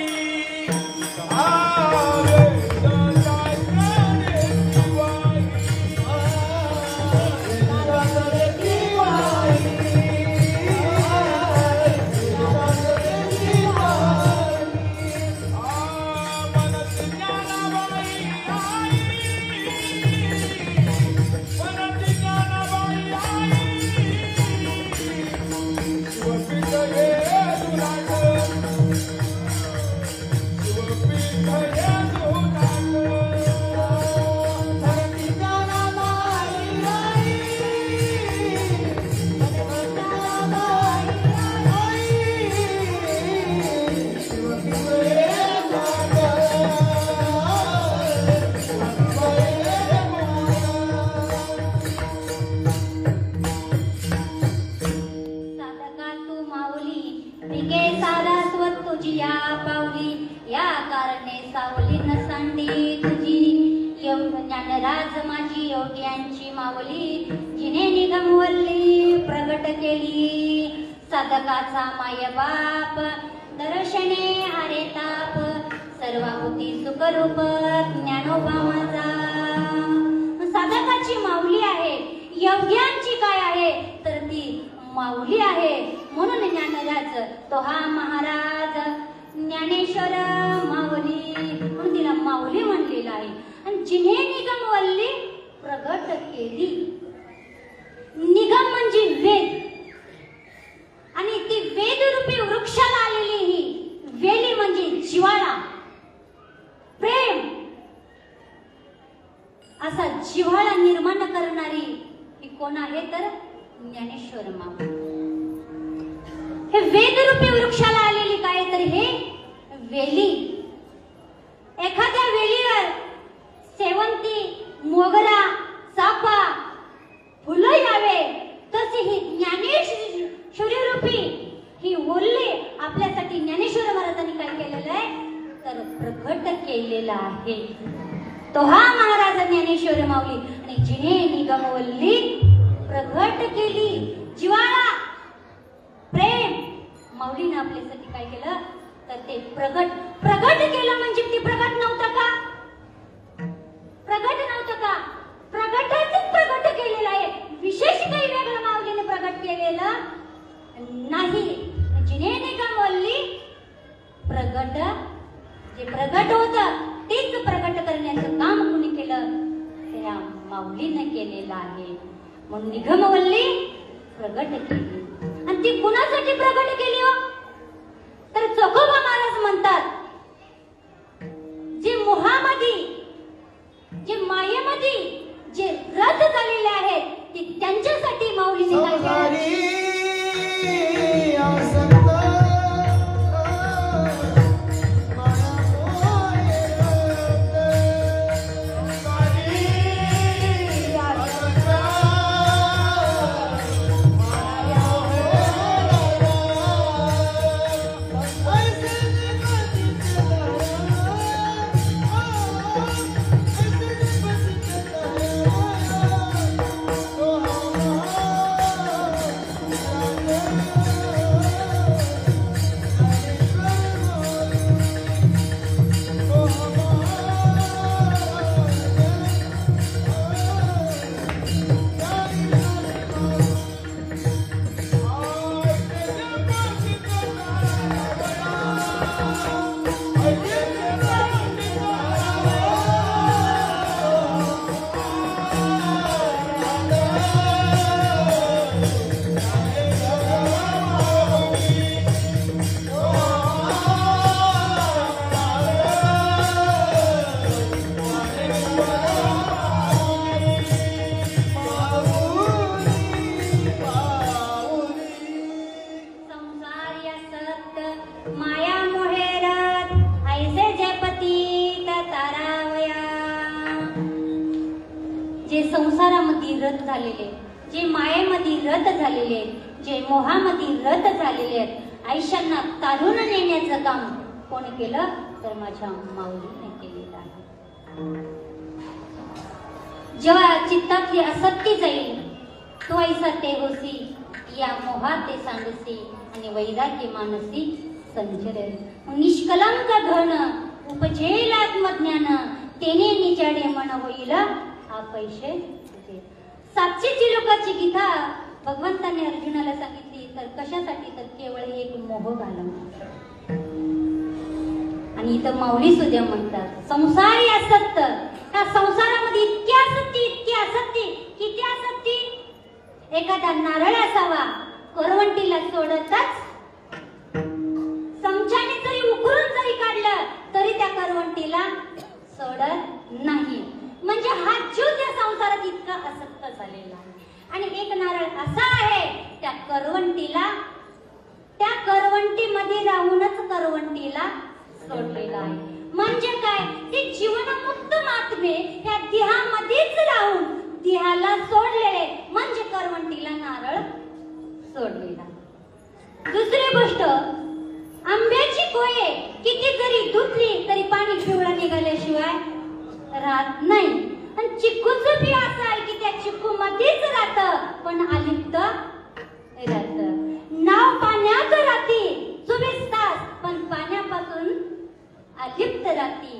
ज्ञानराज माझी योग्यांची माऊली, जिने निगमवल्ली प्रगट केली. साधकाचा माय बाप दर्शने हरे ताप, सर्वाभूती सुखरूप ज्ञानोबा माझा. साधकाची माऊली आहे, योग्यांची काय आहे तर ती माऊली आहे. म्हणून ज्ञानराज तो हा महाराज ज्ञानेश्वर माऊली म्हणून तिला माऊली म्हणलेला आहे. आणि जिने निगमवल्ली प्रगट केली. निगम म्हणजे वेद आणि ती वेदरूपी वृक्षाला आलेली ही वेली म्हणजे जिव्हाळा, प्रेम, असा जिव्हाळा निर्माण करणारी ही कोण आहे तर ज्ञानेश्वर माऊली. हे वेदरूपी वृक्षाला आलेली काय तर हे वेली. एखाद्या वेलीवर सेवंती, मोगरा, चाफा फुलं यावे तशी ही ज्ञानेश्वरी रूपी ही ओल्ले आपल्यासाठी ज्ञानेश्वर महाराजांनी काय केलेलं आहे तर प्रकट केलेला आहे. तो हा महाराज ज्ञानेश्वर माऊली. आणि जिने निगमवल्ली प्रगट केली, जिव्हाळा, प्रेम माऊलीने आपल्यासाठी काय केलं तर ते प्रगट केलं. म्हणजे ती प्रगट नव्हतं का? प्रगट नव्हतं का? प्रगटच प्रगट केलेलं आहे. विशेष काही वेगळं माऊलीने प्रगट केलेलं नाही. जिने निगमवल्ली प्रगट, जे प्रगट होतं तेच प्रगट करण्याचं काम कोणी केलं त्या माऊलीने केलेलं आहे. म्हणून निगमवल्ली प्रगट केली. आणि ती कुणासाठी प्रगट केली हो तर चोखोबा महाराज म्हणतात, जे मोहामध्ये, जे मायेमध्ये जे रथ झालेले आहेत ते त्यांच्यासाठी माऊलीने काय केलं. संसारामध्ये रत झालेले, जे मायेमध्ये रत झालेले आहेत, जे मोहामध्ये रत झालेले आहेत, आयुष्यांना काढून नेण्याचं काम कोण केलं तर माझ्या माऊलीने केलेलं आहे. जेव्हा चित्तातली असत्य जाईल तो ऐसा ते होसी, या मोहात ते सांडसी आणि वैराग्य मानसी संजरे. निष्कलंक घन उपजेल आत्मज्ञान, तेने निजाडे मन होईल पैसे. सातशे लोकांची गीता भगवंताने अर्जुनाला सांगितली तर कशासाठी, तर केवळ एक मोह घालवणार. आणि इथं माऊली सुद्धा म्हणतात संसारी असत्य. त्या संसारामध्ये इतकी असत्य, किती असत्य. एखादा नारळ असावा करवंटीला सोडतच, चमच्याने जरी उकरून जरी काढलं तरी त्या करवंटीला सोडत नाही. म्हणजे हा जीव त्या संसारात इतका असत्य झालेला आहे. आणि एक नारळ असा आहे त्या करवंटीमध्ये राहूनच करवंटीला सोडलेला आहे. म्हणजे काय, ते जीवनमुक्त महात्मे ह्या देहामध्येच राहून देहाला सोडलेले, म्हणजे करवंटीला नारळ सोडलेला. दुसरी गोष्ट, आंब्याची कोये किती जरी धुतली तरी पाणी पिवळा निघाल्याशिवाय राहत नाही. आणि चिक्कूचं बी असं आहे की त्या चिक्कू मध्येच राहत पण अलिप्त राहत. नाव पाण्यात राहते 24 तास पण पाण्यापासून अलिप्त राहते.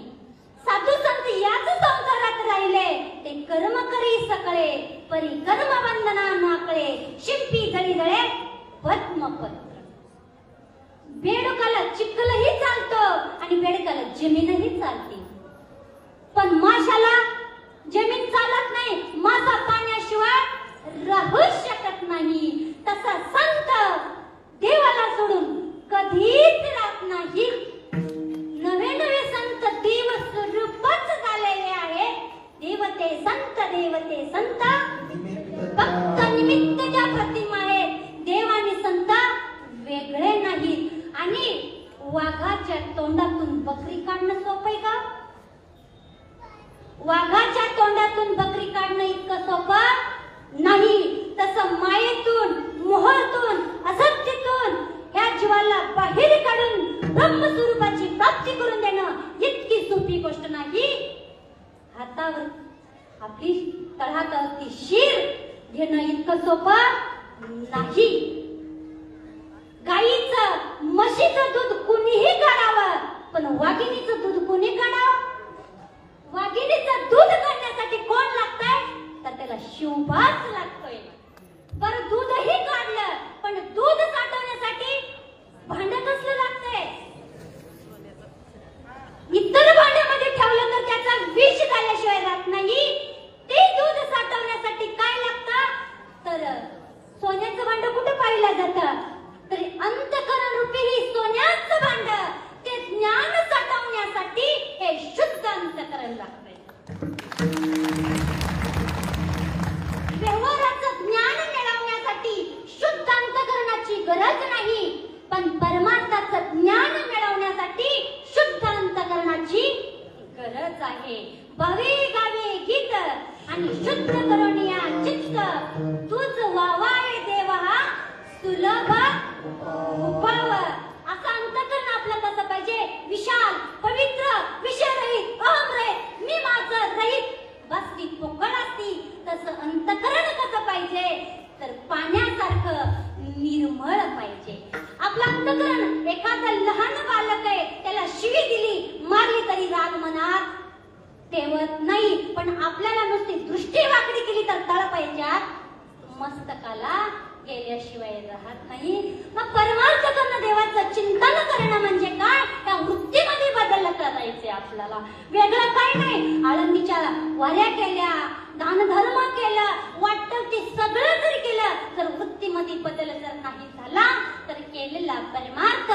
साधू संत याच संसारात राहिले, ते कर्म करी सकळे परी कर्म बंधना नाकळे, शिंपी जळी जळे पद्मपत्र. बेडकाला चिखलही चालतो आणि बेडकाला जमीनही चालते, पण माशाला जमीन चालत नाही, मासा पाण्याशिवाय राहू शकत नाही. तसा संत देवाला सोडून कधीच राहत नाही. नवे संत देव स्वरूपच झालेले आहे. देवते संत फक्त निमित्त ज्या प्रतिमा आहेत. देव आणि संत वेगळे नाहीत. आणि वाघाच्या तोंडातून बकरी काढणं सोपं आहे का? वाघाच्या तोंडातून बकरी काढणं इतकं सोपं नाही. तसं मायेतून, मोहातून, असत्यातून ह्या जीवाला बाहेर काढून ब्रह्मस्वरूपाची प्राप्ती करून देणं इतकी सोपी गोष्ट नाही. हातावर आपली तळहातावरती शीर घेणं इतकं सोपं नाही. गाईचं, म्हशीचं दूध कुणीही काढावं, पण वाघिणीचं दूध कुणी काढावं? वाघिणीचं दूध काढण्यासाठी कोण लागतंय तर त्याला शिवबाच लागतोय. बरं दूधही काढलं पण दूध साठवण्यासाठी भांड कसलं लागतंय? इतर भांड्यामध्ये ठेवलं तर त्याचा विष झाल्याशिवाय राहत नाही. ते दूध साठवण्यासाठी काय लागतं तर सोन्याचं भांड कुठे पाहिलं जातं तरी अंतःकरण रूपी ही सोन्याचं भांड, ते ज्ञान साठवण्यासाठी हे शुद्ध अंतःकरण लागतंय. व्यवहाराचं ज्ञान मिळवण्यासाठी शुद्ध अंतःकरणाची गरज नाही, पण परमार्थाचं ज्ञान मिळवण्यासाठी शुद्ध अंतःकरणाची गरज आहे. भवे गावे गीत आणि शुद्ध करुणिया चित्त, तुझ वावाय देवा सुलभ उपाव. असं अंतःकरण आपलं कसं पाहिजे? विशाल, पवित्र, विषयरहित, अहमरहित, मी माझं रहित, बसती पोकळ असती. तसं अंतःकरण कसं पाहिजे तर पाण्यासारखं निर्मळ पाहिजे. आपलं अंतःकरण एखादं लहान बालक आहे, त्याला शिवी दिली, मारली तरी राग मनात ठेवत नाही, पण आपल्याला नुसती दृष्टी वाकडी केली तर तळपायाच्यात मस्तकाला गेल्याशिवाय राहत नाही. मग परमार्थ करणं, देवाचं चिंतन करणं म्हणजे काय? त्या वृत्तीमध्ये बदल करायचे आपल्याला, वेगळं काय नाही. आळंदीच्या वाऱ्या केल्या, दानधर्म केलं, वाटतं ते सगळं जरी केलं तर वृत्तीमध्ये बदल जर नाही झाला तर केलेला परमार्थ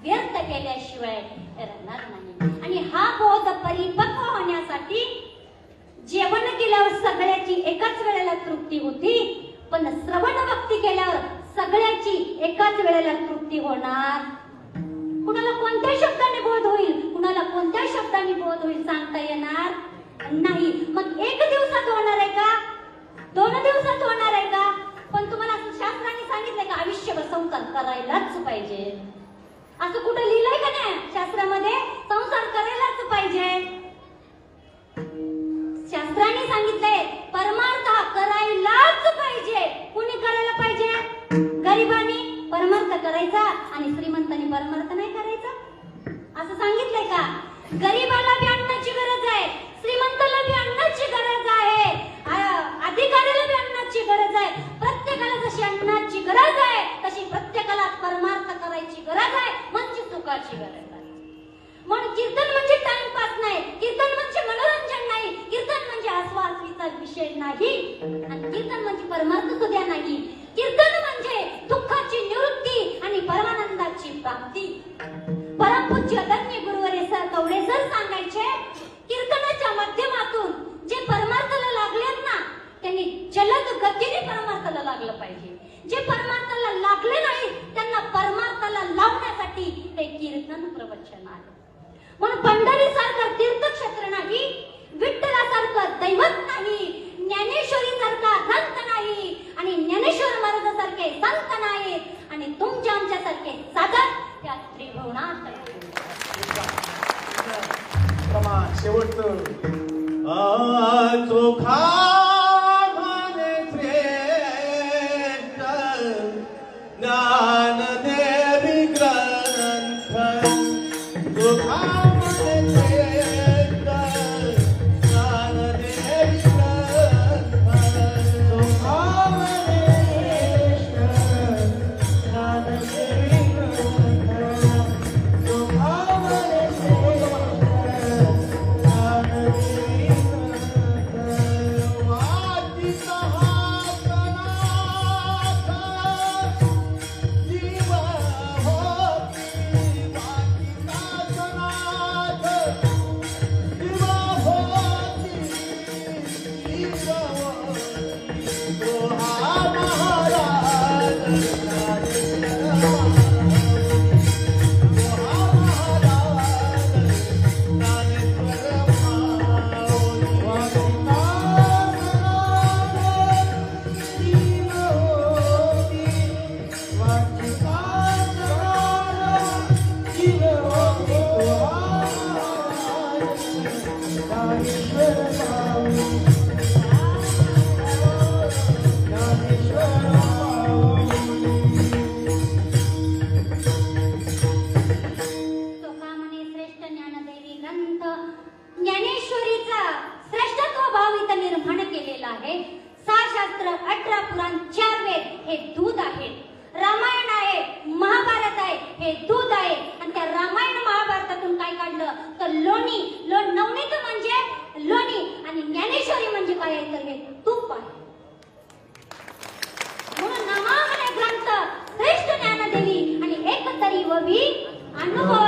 व्यर्थ केल्याशिवाय राहणार नाही. आणि हा बोध परिपक्व होण्यासाठी जेवण केल्यावर सगळ्याची एकाच वेळेला तृप्ती होती, पण श्रवण भक्ती केल्यावर सगळ्याची एकाच वेळेला तृप्ती होणार. कुणाला कोणत्या शब्दाने बोध होईल, कुणाला कोणत्या शब्दाने बोध होईल सांगता येणार नाही. मग एक दिवसात होणार आहे का? पाहिजे. असं कुठं लिहिलंय का नाही शास्त्रामध्ये? संसार करायलाच पाहिजे. शास्त्राने सांगितलंय परमार्थ हा करायलाच पाहिजे. कुणी करायला पाहिजे? गरिबांनी परमार्थ करायचा आणि श्रीमंतांनी परमार्थ नाही करायचा, असं सांगितलंय का? गरिबाला बी अन्नाची गरज आहे, श्रीमंताला बी अन्नाची गरज आहे, अधिकाऱ्याला बी अन्नाची गरज आहे. प्रत्येकाला जशी अन्नाची गरज आहे तशी प्रत्येकाला परमार्थ करायची गरज आहे, म्हणजे सुखाची गरज आहे. म्हणून कीर्तन म्हणजे टाइमपास नाही, कीर्तन म्हणजे मनोरंजन नाही, कीर्तन म्हणजे आस्वादीचा विषय नाही, आणि कीर्तन म्हणजे परमार्थ सुद्धा नाही. कीर्तन म्हणजे दुःखाची निवृत्ती आणि परमानंदाची प्राप्ती. परमपूज्य धन्य गुरुवर्य सर कवडे सर सांगायचे, कीर्तनाच्या माध्यमातून जे परमार्थाला लागलेत ना त्यांनी जलद गतीने परमार्थाला लागलं पाहिजे. जे परमार्थाला लागले नाही त्यांना परमार्थाला लावण्यासाठी ते कीर्तन प्रवचन आहे. म्हणून पंढरीसारखं तीर्थक्षेत्र नाही, विठ्ठलासारखं दैवत नाही, ज्ञानेश्वरी सारखा ग्रंथ नाही, आणि ज्ञानेश्वर महाराजासारखे संत नाहीत, आणि तुमच्या आमच्यासारखे साधक त्या त्रिभुवनात आहेत. प्रमाण शेवटचं चोखा म्हणे श्रेष्ठ ज्ञानदेवी ग्रंथ. चोखा म्हणे श्रेष्ठ ज्ञानदेवी ग्रंथ. चोखा म्हणे श्रेष्ठ ज्ञानदेवी ग्रंथ. चोखा म्हणे ज्ञानेश्वरीचा श्रेष्ठत्व भाव इथं निर्माण केलेला आहे. 6 शास्त्र, 18 पुराण, 4 वेद हे दूध आहेत. रामायण आहे, महाभारत आहे, हे दूध आहे. आणि त्या रामायण महाभारतातून काय काढलं तर लोणी. नवनीत म्हणजे लोणी, आणि ज्ञानेश्वरी म्हणजे काय आहे तर हे तूप आहे. म्हणून नामावले ग्रंथ श्रेष्ठ ज्ञानदेवी, आणि एक तरी ववी अनुभव.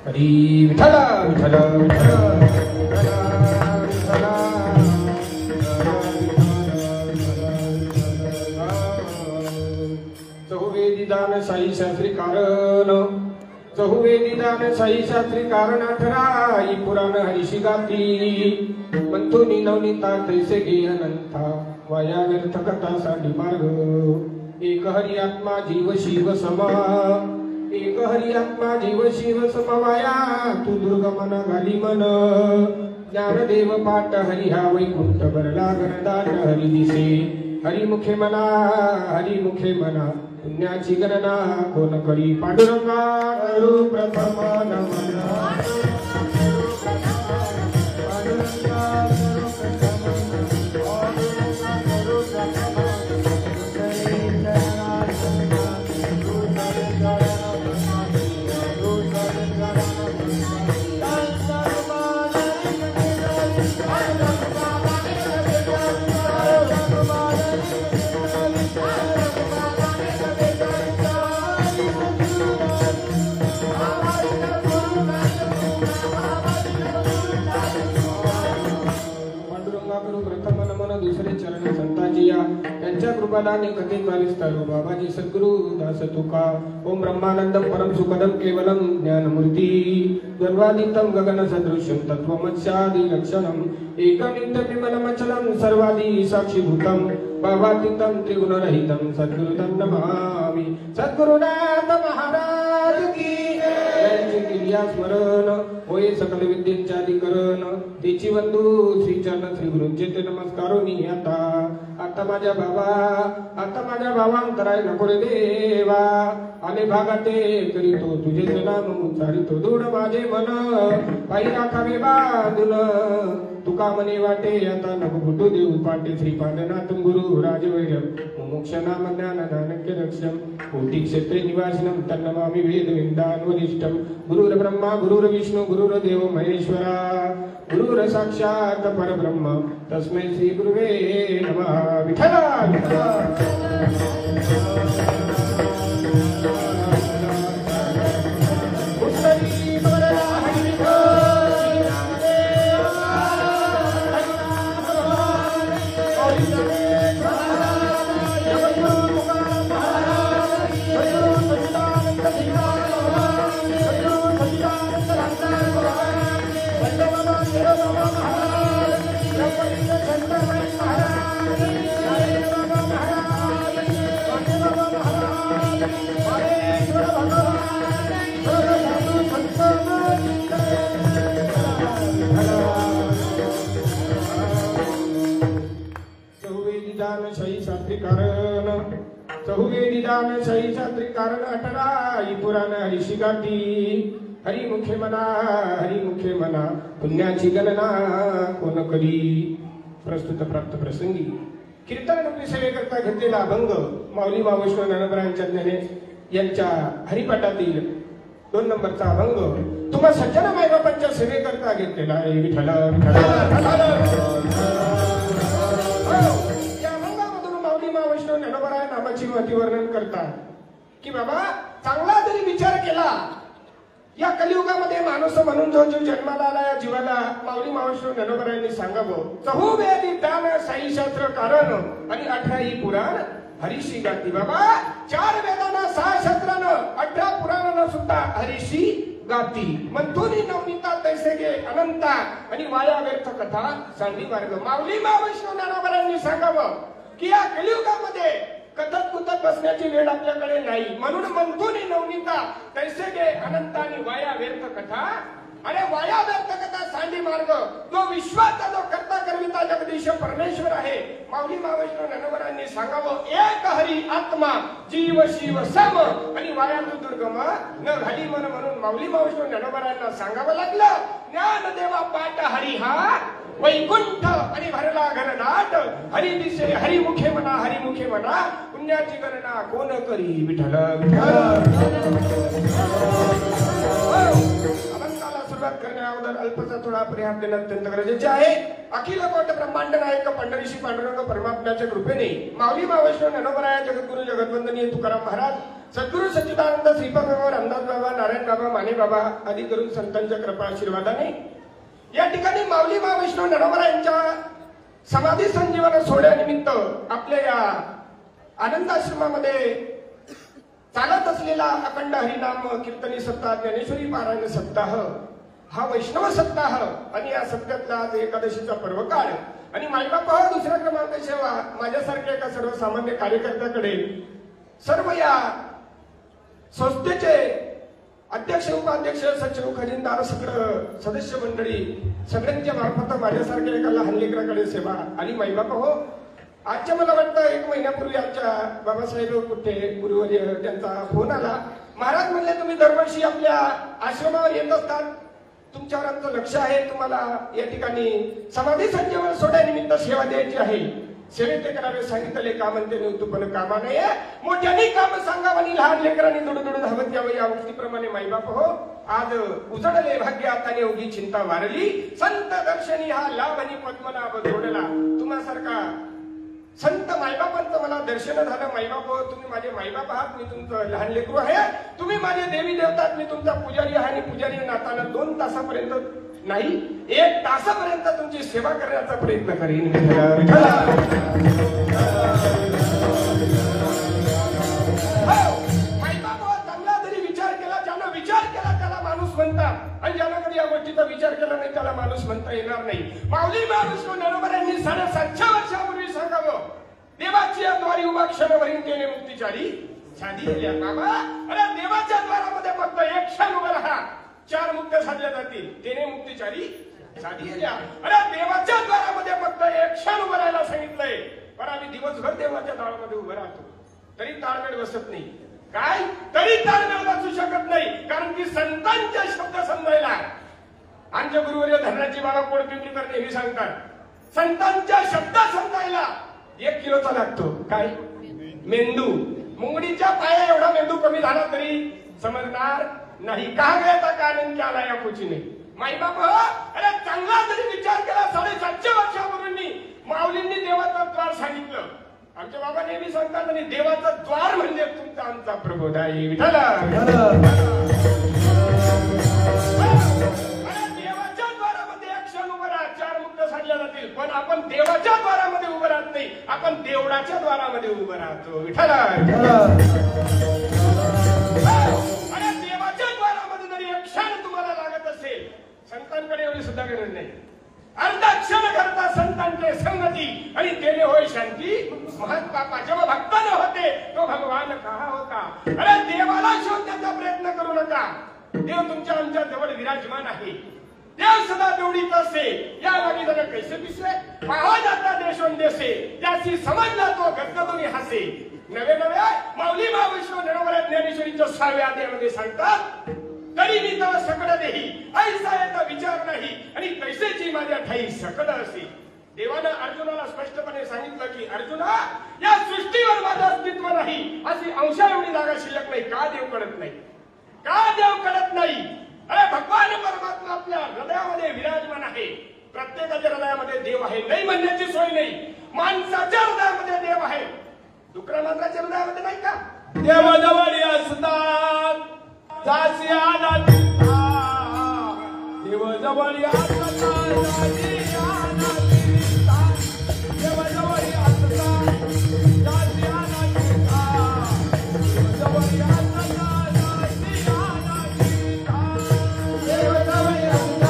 हरी विठ्ठल विठ्ठल चहुवेदी दान साई शास्त्री कारण, चहुवेदी दान साई शास्त्री कारण 18 पुराण हरिशी गाती. मंथुनी नवनीता तैसे गे अनंता, वाया व्यर्थ कथा साठी मार्ग. एक हरी आत्मा जीव शिव समा, एक हरी आत्मा जीव शिव समवाया तू दुर्गमन घाली मन ज्ञानदेव पाठ हरी हा वैकुंठ भरला गणदाट हरी दिसे हरिमुखे मना पुण्याची गणना कोण करी पांडुरंगा करू प्रथम नमन दुसरे चरण संतांची या त्यांच्या कृपादाने कथेत वालिस्तारो बाबाजी सद्गुरु दास तुका ओम ब्रह्मानंदम परम सुखदम केवलम ज्ञानमूर्ती द्वंद्वादितम गगन सदृश्यम तत्वमस्यादि लक्षणम एकनित्य विमलमचलम सर्वादि साक्षीभूतम भावातीतम त्रिगुणरहितम सद्गुरुतं नमामि सद्गुरुनाथ महाराज की क्रिया स्मरण होय सकल विद्येचे अधिकरण तिची वंदू श्री चरण श्री गुरुंचे ते नमस्कारोनी आता माझ्या भावांतराय नको रे देवा आले भागाते करीतो तुझे नाम उच्चारितो दूड माझे मन पायी राखावे बांधून तुका मने वाटे आता नको फुटू देऊ पाटे श्रीपादनाथ गुरु राजवैरम मोक्ष नाम ज्ञान नानक्य रक्षम कोटी क्षेत्रे निवासिनम तन्नमामि वेद विंदान वरिष्ठम गुरुर ब्रह्मा गुरुर विष्णु गुरुर देव महेश्वरा गुरुर साक्षात परब्रह्म तस्मै श्री गुरुवे नमः विठ्ठला चहुवेदी दान शही शास्त्री कारण अठराई पुराण हरिशिगाती हरिमुखे मना पुण्याची गणना कोण करी प्रस्तुत प्राप्त प्रसंगी कीर्तन रूपी सेवेकरता घेतलेला अभंग माऊली मावश्व ज्ञानोबरायांच्या ज्ञाने यांच्या हरिपाठातील 2 नंबरचा अभंग तुम्हा सज्जन मायबापांच्या सेवेकरता घेतलेला आहे विठ्ठला ज्ञानोबराय नामाची महती वर्णन करतात की बाबा चांगला जरी विचार केला या कलियुगामध्ये माणूस म्हणून जो जीव जन्माला आला या जीवाला माऊली मावश्व ज्ञानोबरायांनी सांगावं चहुवेदी दान साई शास्त्र कारण आणि 18 पुराण हरिशी गाती बाबा 4 वेदांना 6 शास्त्रानं 18 पुराणांना सुद्धा हरिशी गाती मंथुनी नवनीता तैसे गे अनंता आणि वाया व्यर्थ कथा सांडी मार्ग माऊली मावश्व ज्ञानोबरायांनी सांगावं की या कलियुगामध्ये कथत कुतत बसण्याची वेळ आपल्याकडे नाही म्हणून मंथुनी नवनीता तैसे गे अनंत आणि वाया व्यर्थ कथा अरे वाया व्यर्थ कथा सांडी मार्ग जो विश्वाचा जो कर्ता करविता जगदीश परमेश्वर आहे माऊली मावश्व ज्ञानोबरायांनी सांगावं एक हरी आत्मा जीव शिव सम आणि वाया दुर्गम न घाली मन म्हणून माऊली मावश्व ज्ञानोबरायांना सांगावं लागलं ज्ञानदेवा पाठ हरी हा वैकुंठ आणि भरला घनदाट हरी दिसे हरिमुखे मना पुण्याची गणना कोण करी विठ्ठल अभंगाला सुरुवात करण्या अगोदर अल्पचा थोडा परिहार देणं अत्यंत गरजेचे आहे अखिल कोट ब्रह्मांड नायक पंढरीशी पांडुरंग परमात्म्याच्या कृपेने माऊली मावश्व ज्ञानोबराय जगद्गुरु जगद्वंदनीय तुकाराम महाराज सद्गुरु सच्चिदानंद श्रीपाद बाबा रामदास बाबा नारायण बाबा माने बाबा आदी करून संतांच्या कृपा आशीर्वादाने या ठिकाणी माऊली मावश्व ज्ञानोबरायांच्या समाधी संजीवन सोहळ्यानिमित्त आपल्या या आनंदाश्रमामध्ये चालत असलेला अखंड हरिनाम कीर्तनी सप्ताह ज्ञानेश्वरी पारायण सप्ताह हा वैष्णव सप्ताह आणि या सप्त्यातला आज एकादशीचा पर्व काळ आणि मायबापा दुसरा क्रमांक सेवा माझ्यासारख्या एका सर्वसामान्य कार्यकर्त्याकडे सर्व या संस्थेचे अध्यक्ष उपाध्यक्ष सचिव खजिनदार सगळं सदस्य मंडळी सगळ्यांच्या मार्फत माझ्यासारख्या एका लहान लेकराकडे सेवा आणि माईबाप हो आजच्या मला वाटतं 1 महिन्यापूर्वी आमच्या बाबासाहेब कुठे गुरुवर्य त्यांचा फोन आला. महाराज म्हणले तुम्ही दरवर्षी आपल्या आश्रमावर येत असतात, तुमच्यावर आमचं लक्ष आहे, तुम्हाला या ठिकाणी समाधी संजीवन सोहळ्यानिमित्त सेवा द्यायची आहे. सेवे ते करावे सांगितले का म्हणते नव्हतं पण कामा नाही मोठ्याने काम सांगावं लहान लेकरांनी दुडदुड धावत यावं या उक्तीप्रमाणे माईबाप हो आज उजडले भाग्य आता एवढी चिंता वारली संत दर्शनी हा लाभ आणि पद्मनाभ जोडला. तुम्हासारखा संत मायबापांचं मला दर्शन झालं. मायबाप हो तुम्ही माझे मायबाप आहात, मी तुमचं लहान लेकरू आहे. तुम्ही माझे देवी देवतात, मी तुमचा पुजारी आहे आणि पुजारी नातानं 2 तासापर्यंत नाही 1 तासापर्यंत तुमची सेवा करण्याचा प्रयत्न करीन. मायबाप चांगला जरी विचार केला, ज्यानं विचार केला त्याला माणूस म्हणतात आणि ज्यानं कधी या गोष्टीचा विचार केला नाही त्याला माणूस म्हणता येणार नाही. माऊली माणूस नरोबर यांनी 750 वर्षापूर्वी सांगावं देवाची द्वारी उभा क्षणभरीन केले मुक्तीचारी साधी बाबा. अरे देवाच्या द्वारामध्ये फक्त 1 क्षण उभा राहा 4 मुक्त साधल्या जातील तेने मुक्तीचारी साधी. अरे देवाच्या द्वारामध्ये फक्त 1 क्षण उभं राहायला सांगितलंय, पण आम्ही दिवसभर देवाच्या द्वारामध्ये उभं राहतो तरी ताळमेळ बसत नाही. काय तरी ताळमेळ बसू शकत नाही, कारण की संतांचे शब्द समजायला आमच्या गुरुवर्य धनराजी बाबा कोडपिंपरीकर नेहमी सांगतात संतांच्या शब्द समजायला 1 किलोचा लागतो. काय मेंदू मुंगडीच्या पाया एवढा मेंदू कमी झाला तरी समजणार नाही. का गया कानन क्या लाया कुछ नाही. माईबाप अरे चांगला जरी विचार केला 750 वर्षापूर्वी माऊलींनी देवाचं द्वार सांगितलं. आमच्या बाबा नेहमी सांगतात आणि देवाचं द्वार म्हणजे तुमचा आमचा प्रबोधाई विठ्ठल. देवाच्या द्वारामध्ये 1 क्षण उभं राहा 4 मुक्त साधल्या जातील, पण आपण देवाच्या द्वारामध्ये उभं राहत नाही, आपण देवळाच्या द्वारामध्ये उभं राहतो विठ्ठल. अरे देवाच्या द्वारामध्ये जरी 1 क्षण तुम्हाला लागत असेल संतांकडे एवढी सुद्धा गरज नाही. अर्धा क्षण करता संतांचे संगती आणि तेने होय शांती महात्मा. जेव्हा भक्ताने होते तो भगवान कहा होता. अरे देवाला शोधण्याचा प्रयत्न करू नका, देव तुमच्या आमच्या जवळ विराजमान आहे. देव सदा देवडीत असे या वाणी जण कैसे दिसले पाहा जाता देशोंदेशे त्याची समजला तो गदगदून हसे. नवे नवे माऊली महाविष्णू नरोबर ज्ञानेश्वरीच्या 6व्या अध्यायामध्ये सांगतात तरी मी तर सकड देही ऐसा येता विचार नाही आणि कैसेची माझ्या ठाई सकड असे. देवानं अर्जुनाला स्पष्टपणे सांगितलं की अर्जुना या सृष्टीवर माझं अस्तित्व नाही अशी अंशा एवढी जागा शिल्लक नाही. का देव कळत नाही, का देव कळत नाही. अरे भगवान परमात्मा आपल्या हृदयामध्ये विराजमान आहे. प्रत्येकाच्या हृदयामध्ये देव आहे नाही म्हणण्याची सोय नाही. माणसाच्या हृदयामध्ये देव आहे, डुकरा मात्राच्या हृदयामध्ये नाही का. देवाजवळ असतात जासी आनंद देवाजवळ असतात जासी आनंद देवाजवळ असतात जासी आनंद देवाजवळ असतात जासी आनंद देवाजवळ असतात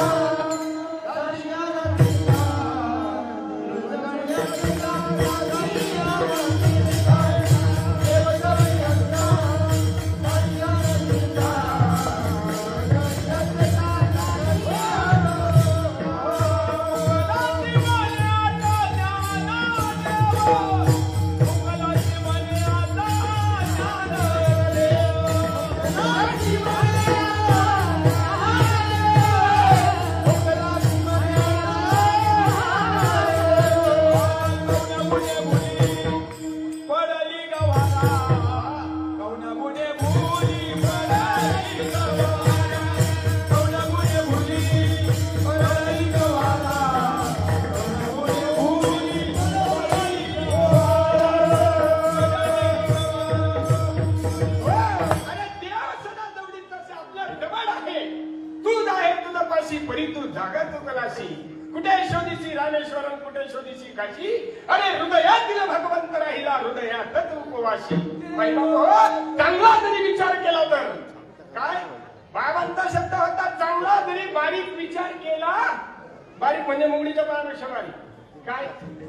जासी कुठे शोधीची रामेश्वरम कुठे शोधीची काशी. अरे हृदयातील भगवंत राहिला हृदयातच उपवाशी. चांगला जरी विचार केला तर काय बाबांचा शब्द होता चांगला जरी बारीक विचार केला. बारीक म्हणजे मुंगडीच्या पायापेक्षा बारीक. काय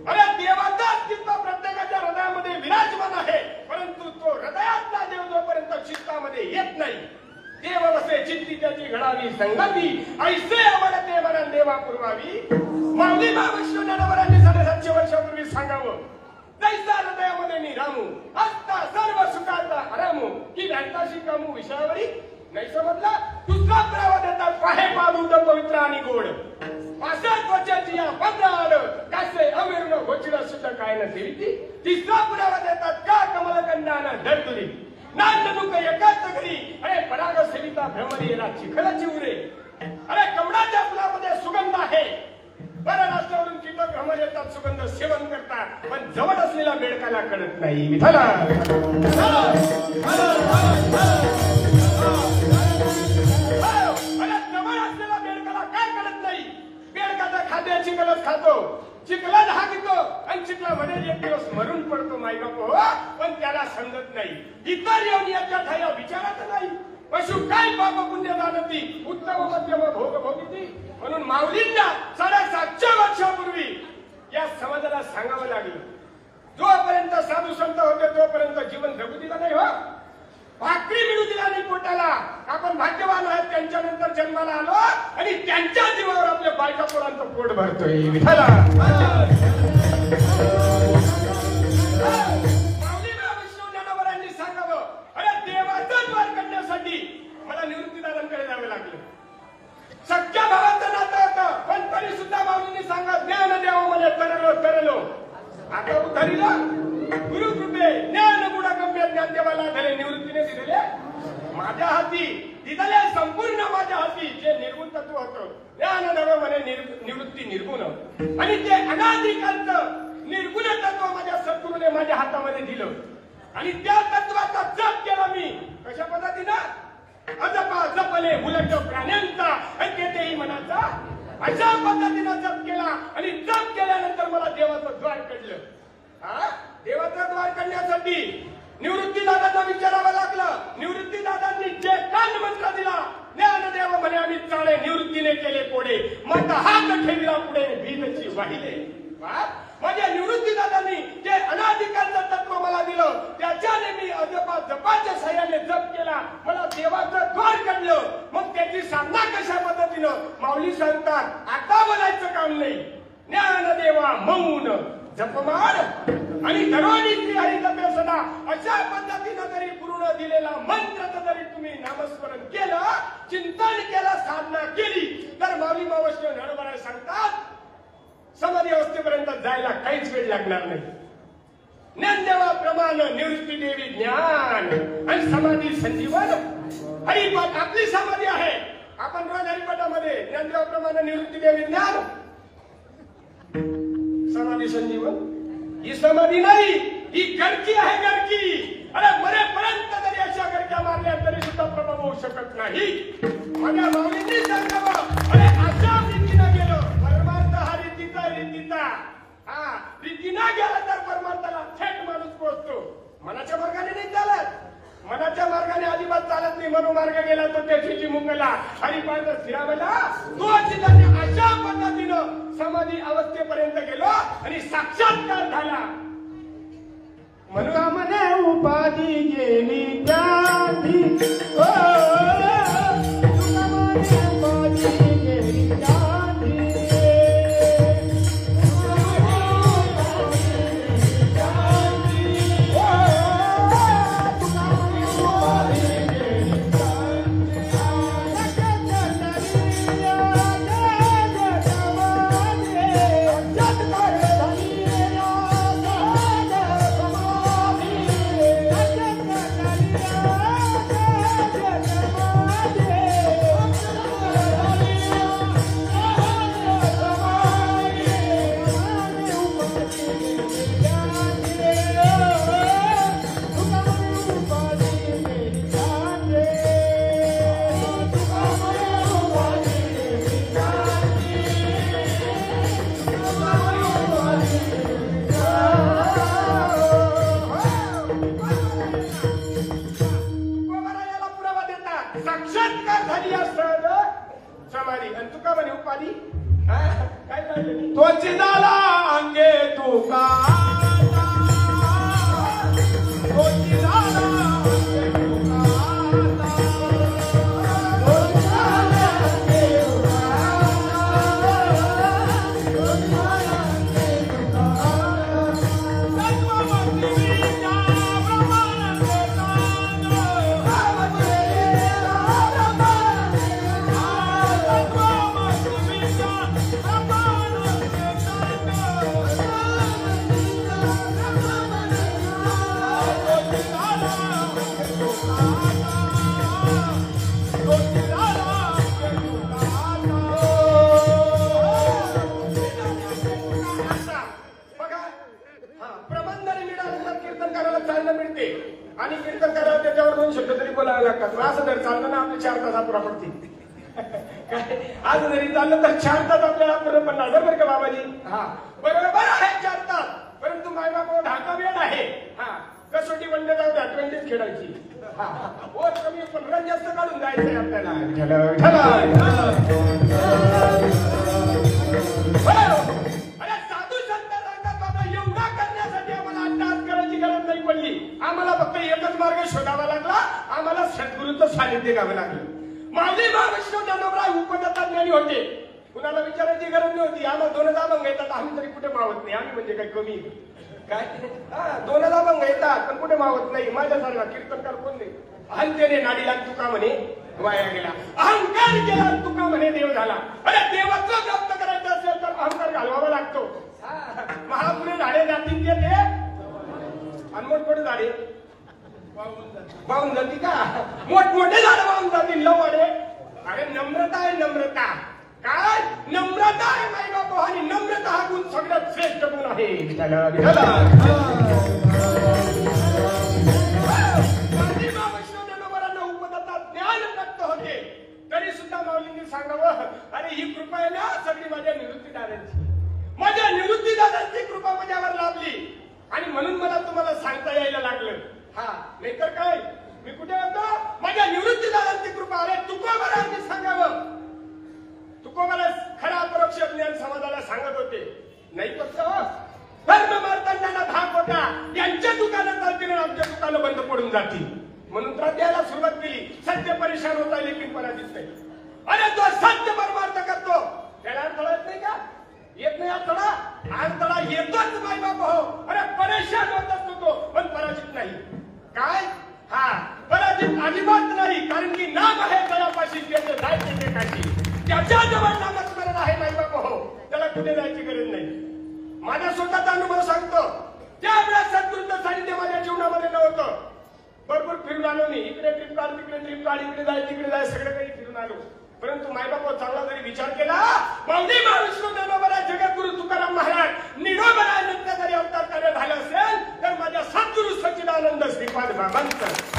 अरे देवाचा अस्तित्व प्रत्येकाच्या हृदयामध्ये विराजमान आहे, परंतु तो हृदयातला देव जोपर्यंत चित्तामध्ये येत घडावी संगती ऐसे अमरते मरण देवा पुरवावी. माऊली महाविष्णू ज्ञानोबरांनी 750 वर्षापूर्वी सांगावं, तैसा हृदयामध्ये निरामू असता सर्व सुखाचा आरामू की व्यांताशी कामू विषयावरी. नाही समजला? दुसरा पुरावा देतात पाहे पादूत पवित्र आणि गोड. अशा त्वचाची या पत्राड कासे अमिर्ण गोचिड सुद्धा काय नसेल ती. तिसरा पुरावा देतात का कमलकंडान धरतुरी नांदनुक एकाच घरी. अरे पराग सेविता भ्रमरी येणार चिखलाची उरे. अरे कमळाच्या फुलामध्ये सुगंध आहे. बरं रस्त्यावरून कीटक भ्रमर येतात, सुगंध सेवन करतात, पण जवळ असलेला बेडकाला कळत नाही. विठाला जवळ असलेला बेडकाला काय कळत नाही. बेडकाचा खाद्या चिखलच खातो, चिखलात हाकतो आणि चिखलामध्ये एक दिवस मरून पडतो मायबाप हो, पण त्याला समजत नाही. इतर येऊन ठाया विचारात नाही. पशु काय पाप पुण्य जाणती उत्तम मध्यम भोग भोगिती. म्हणून माऊलींना 750 वर्षापूर्वी या समाजाला सांगावं लागलं, जोपर्यंत साधू संत होते तोपर्यंत जीवन जगू दिलं नाही हो. भाकरी मिळू दिला नाही पोटाला. आपण भाग्यवान आहोत त्यांच्यानंतर जन्माला आलो आणि त्यांच्या जीवावर आपल्या बायका पोरांचं पोट भरतोय. विठाला माऊली महाविष्णू ज्ञानोबरांनी सांगावं, अरे देवाचं द्वार करण्यासाठी मला निवृत्तीदारांकडे जावं लागलं. सख्या भावाचं नातं होतं, पण तरी सुद्धा माऊलींनी सांगत ज्ञान देवा मला तरलो. आता उधारीला गुरु कृपे ज्ञान गुण गम्य ज्ञान देवाला धरे निवृत्तीने दिलेले माझ्या हाती दिलेले संपूर्ण माझ्या हाती जे निर्गुण तत्व होतं ज्ञान देव म्हणे निवृत्ती निर्गुण. आणि ते अनादिकांचं निर्गुण तत्व माझ्या सद्गुरूने माझ्या हातामध्ये दिलं. आणि त्या तत्वाचा जप केला मी. कशा पद्धतीनं? अजपा जपले उलट प्राण्यांचा ऐक्यतेही मनाचा. अशा पद्धतीनं जप केला आणि जप केल्यानंतर मला देवाचं द्वार काढलं. देवाचं द्वार करण्यासाठी निवृत्तीदादांना विचारावं लागलं. निवृत्तीदादांनी जे कान मंत्र दिला, ज्ञानदेव म्हणे आम्ही चाळे निवृत्तीने केले कोडे मत हात ठेविला पुढे भीतची वाहिले. माझ्या निवृत्तीदादांनी जे अनादिकांचं तत्व मला दिलं त्याच्याने मी अजपा जपाच्या साह्याने जप केला, मला देवाचं द्वार काढलं. मग त्याची साधना कशा पद्धतीनं? माऊली सांगतात आता बोलायचं काम नाही. ज्ञानदेवा मौन जपमाड आणि दररोज हरी जपे सदा अशा पद्धतीनं जरी पूर्ण दिलेला मंत्र जरी तुम्ही नामस्मरण केलं, चिंतन केलं, साधना केली तर माऊली महाविष्णू ज्ञानोबराय सांगतात समाधी अवस्थेपर्यंत जायला काहीच वेळ लागणार नाही. ज्ञानदेवाप्रमाणे निवृत्ती देवी ज्ञान आणि समाधी संजीवन. हरिपाठ आपली समाधी आहे. आपण रोज हरिपाठामध्ये ज्ञानदेवाप्रमाणे निवृत्ती देवी ज्ञान समाधी संजीवन. ही समाधी नाही, ही गडकी आहे गडकी. अरे मरेपर्यंत जरी अशा गडक्या मारल्या तरी सुद्धा प्रभाव होऊ शकत नाही. माझ्या माऊलींनी सांगावं, अरे अशा रीतीनं गेलो परमार्थ हा रीतीचा रीतीचा. रीतीनं गेला तर परमार्थाला थेट माणूस पोहोचतो. मनाच्या मार्गाने नाही चालत. मनाच्या मार्गाने अजिबात चालत नाही. मनोमार्ग गेला तर त्याची मुंगला हरिपाठ फिरावला. तो चिताने अशा पद्धतीनं समाधी अवस्थेपर्यंत गेलो आणि साक्षात्कार झाला. म्हणून म्हणे उपाधी गेली त्याची उपाधी गेली त्याची. साक्षात्कार झाली असत समाधी. आणि तुका म्हणे उपाधी काय झालं? त्वची झाला अंगे तुका त्वची झाला अंगे तुका आणि कीर्तन करायला त्याच्यावर 2 शब्द तरी बोलावे लागतात. मग असं जर चाललं ना आपले 4 तास अपुरा पडतील. काय आज जरी चाललं तर 4 तास आपल्याला पूर्ण पडणार बरं का बाबाजी. हा बरोबर आहे 4 तास, परंतु मायबाप ढाका वेळ आहे. हा कसोटी बंद जाऊ द्या 20 खेळायची. हा वर कमी पण रन जास्त काढून जायचंय आपल्याला. अरे साधू संत सांगतात बाबा एवढा करण्यासाठी आम्हाला अट्टहास करायची गरज नाही पडली. आम्हाला फक्त एकच मार्ग शोधावा लागला, आम्हाला सद्गुरूचं सानिध्य घ्यावं लागलं. माऊली महावैष्णव ज्ञानोबराय उपदत्ता ज्ञानी होते, कुणाला विचारायची गरज नव्हती. आम्हाला 2 अभंग येतात, आम्ही तरी कुठे मावत नाही. आम्ही म्हणजे काय कमी काय? 2 अभंग येतात पण कुठे मावत नाही. माझ्यासारखा कीर्तनकार कोण नाही. अहंतेने नाडीला तुका म्हणे वाया गेला, अहंकार केला तुका म्हणे देव झाला. अरे देवाचं प्राप्त करायचं असेल तर अहंकार घालवावा लागतो. महापुढे झाडे जातील ते अनमोठमोठे झाडे वाहून जातील का? मोठमोठे झाडं वाहून जातील लवडे. अरे नम्रता आहे, नम्रता काय नम्रता आहे माई बापू. आणि नम्रता हा गुण सगळ्यात श्रेष्ठ गुण आहे. तरी सुद्धा माऊलींनी सांगावं अरे ही कृपा आहे ना सगळी माझ्या निवृत्तीदारांची, माझ्या निवृत्तीदारांची कृपा माझ्यावर लाभली. आणि म्हणून मला तुम्हाला सांगता यायला लागलं. हा नाहीतर काय मी कुठे होतो? माझ्या निवृत्तीदारांची कृपा. अरे तुकोबारांनी सांगावं, तुकोबाला खरा अपरोक्ष ज्ञान समाजाला सांगत होते. नाही फक्त धर्म मार्तंडांना धाक होता, यांच्या दुकानं चालतील आमच्या दुकानं बंद पडून जातील. म्हणून तर द्यायला सुरुवात केली. सत्य परेशान होता लेकिन पराजित नाही. अरे तो सत्य परमार्थ करतो त्याला अडथळा येत नाही का? येत नाही अडथळा? अडथळा येतोच माय बाप हो. अरे परेशान होत असतो तो पण पराजित नाही. काय? हा पराजित अजिबात नाही. कारण की नाम आहे तळापाशी त्याचे जायचे ते काशी. त्याच्या जवळ नामस्मरण आहे माय बाप हो, त्याला कुठे जायची गरज नाही. माझा स्वतःचा अनुभव सांगतो. त्यावेळेस सद्गुरूंचं सानिध्य माझ्या जीवनामध्ये नव्हतं. भरपूर फिरून आलो मी. इकडे ट्रिप काढ, तिकडे ट्रिप काढ, इकडे जाय तिकडे जाय, सगळं काही फिरून आलो. परंतु मायबाप चांगला जरी विचार केला, माऊली महाविष्णू ज्ञानोबराय जगद्गुरु तुकाराम महाराज निरोबराय नित्य जरी अवतार कार्य झालं असेल तर माझ्या सद्गुरु सच्चिदानंद श्रीपाद बाबांचं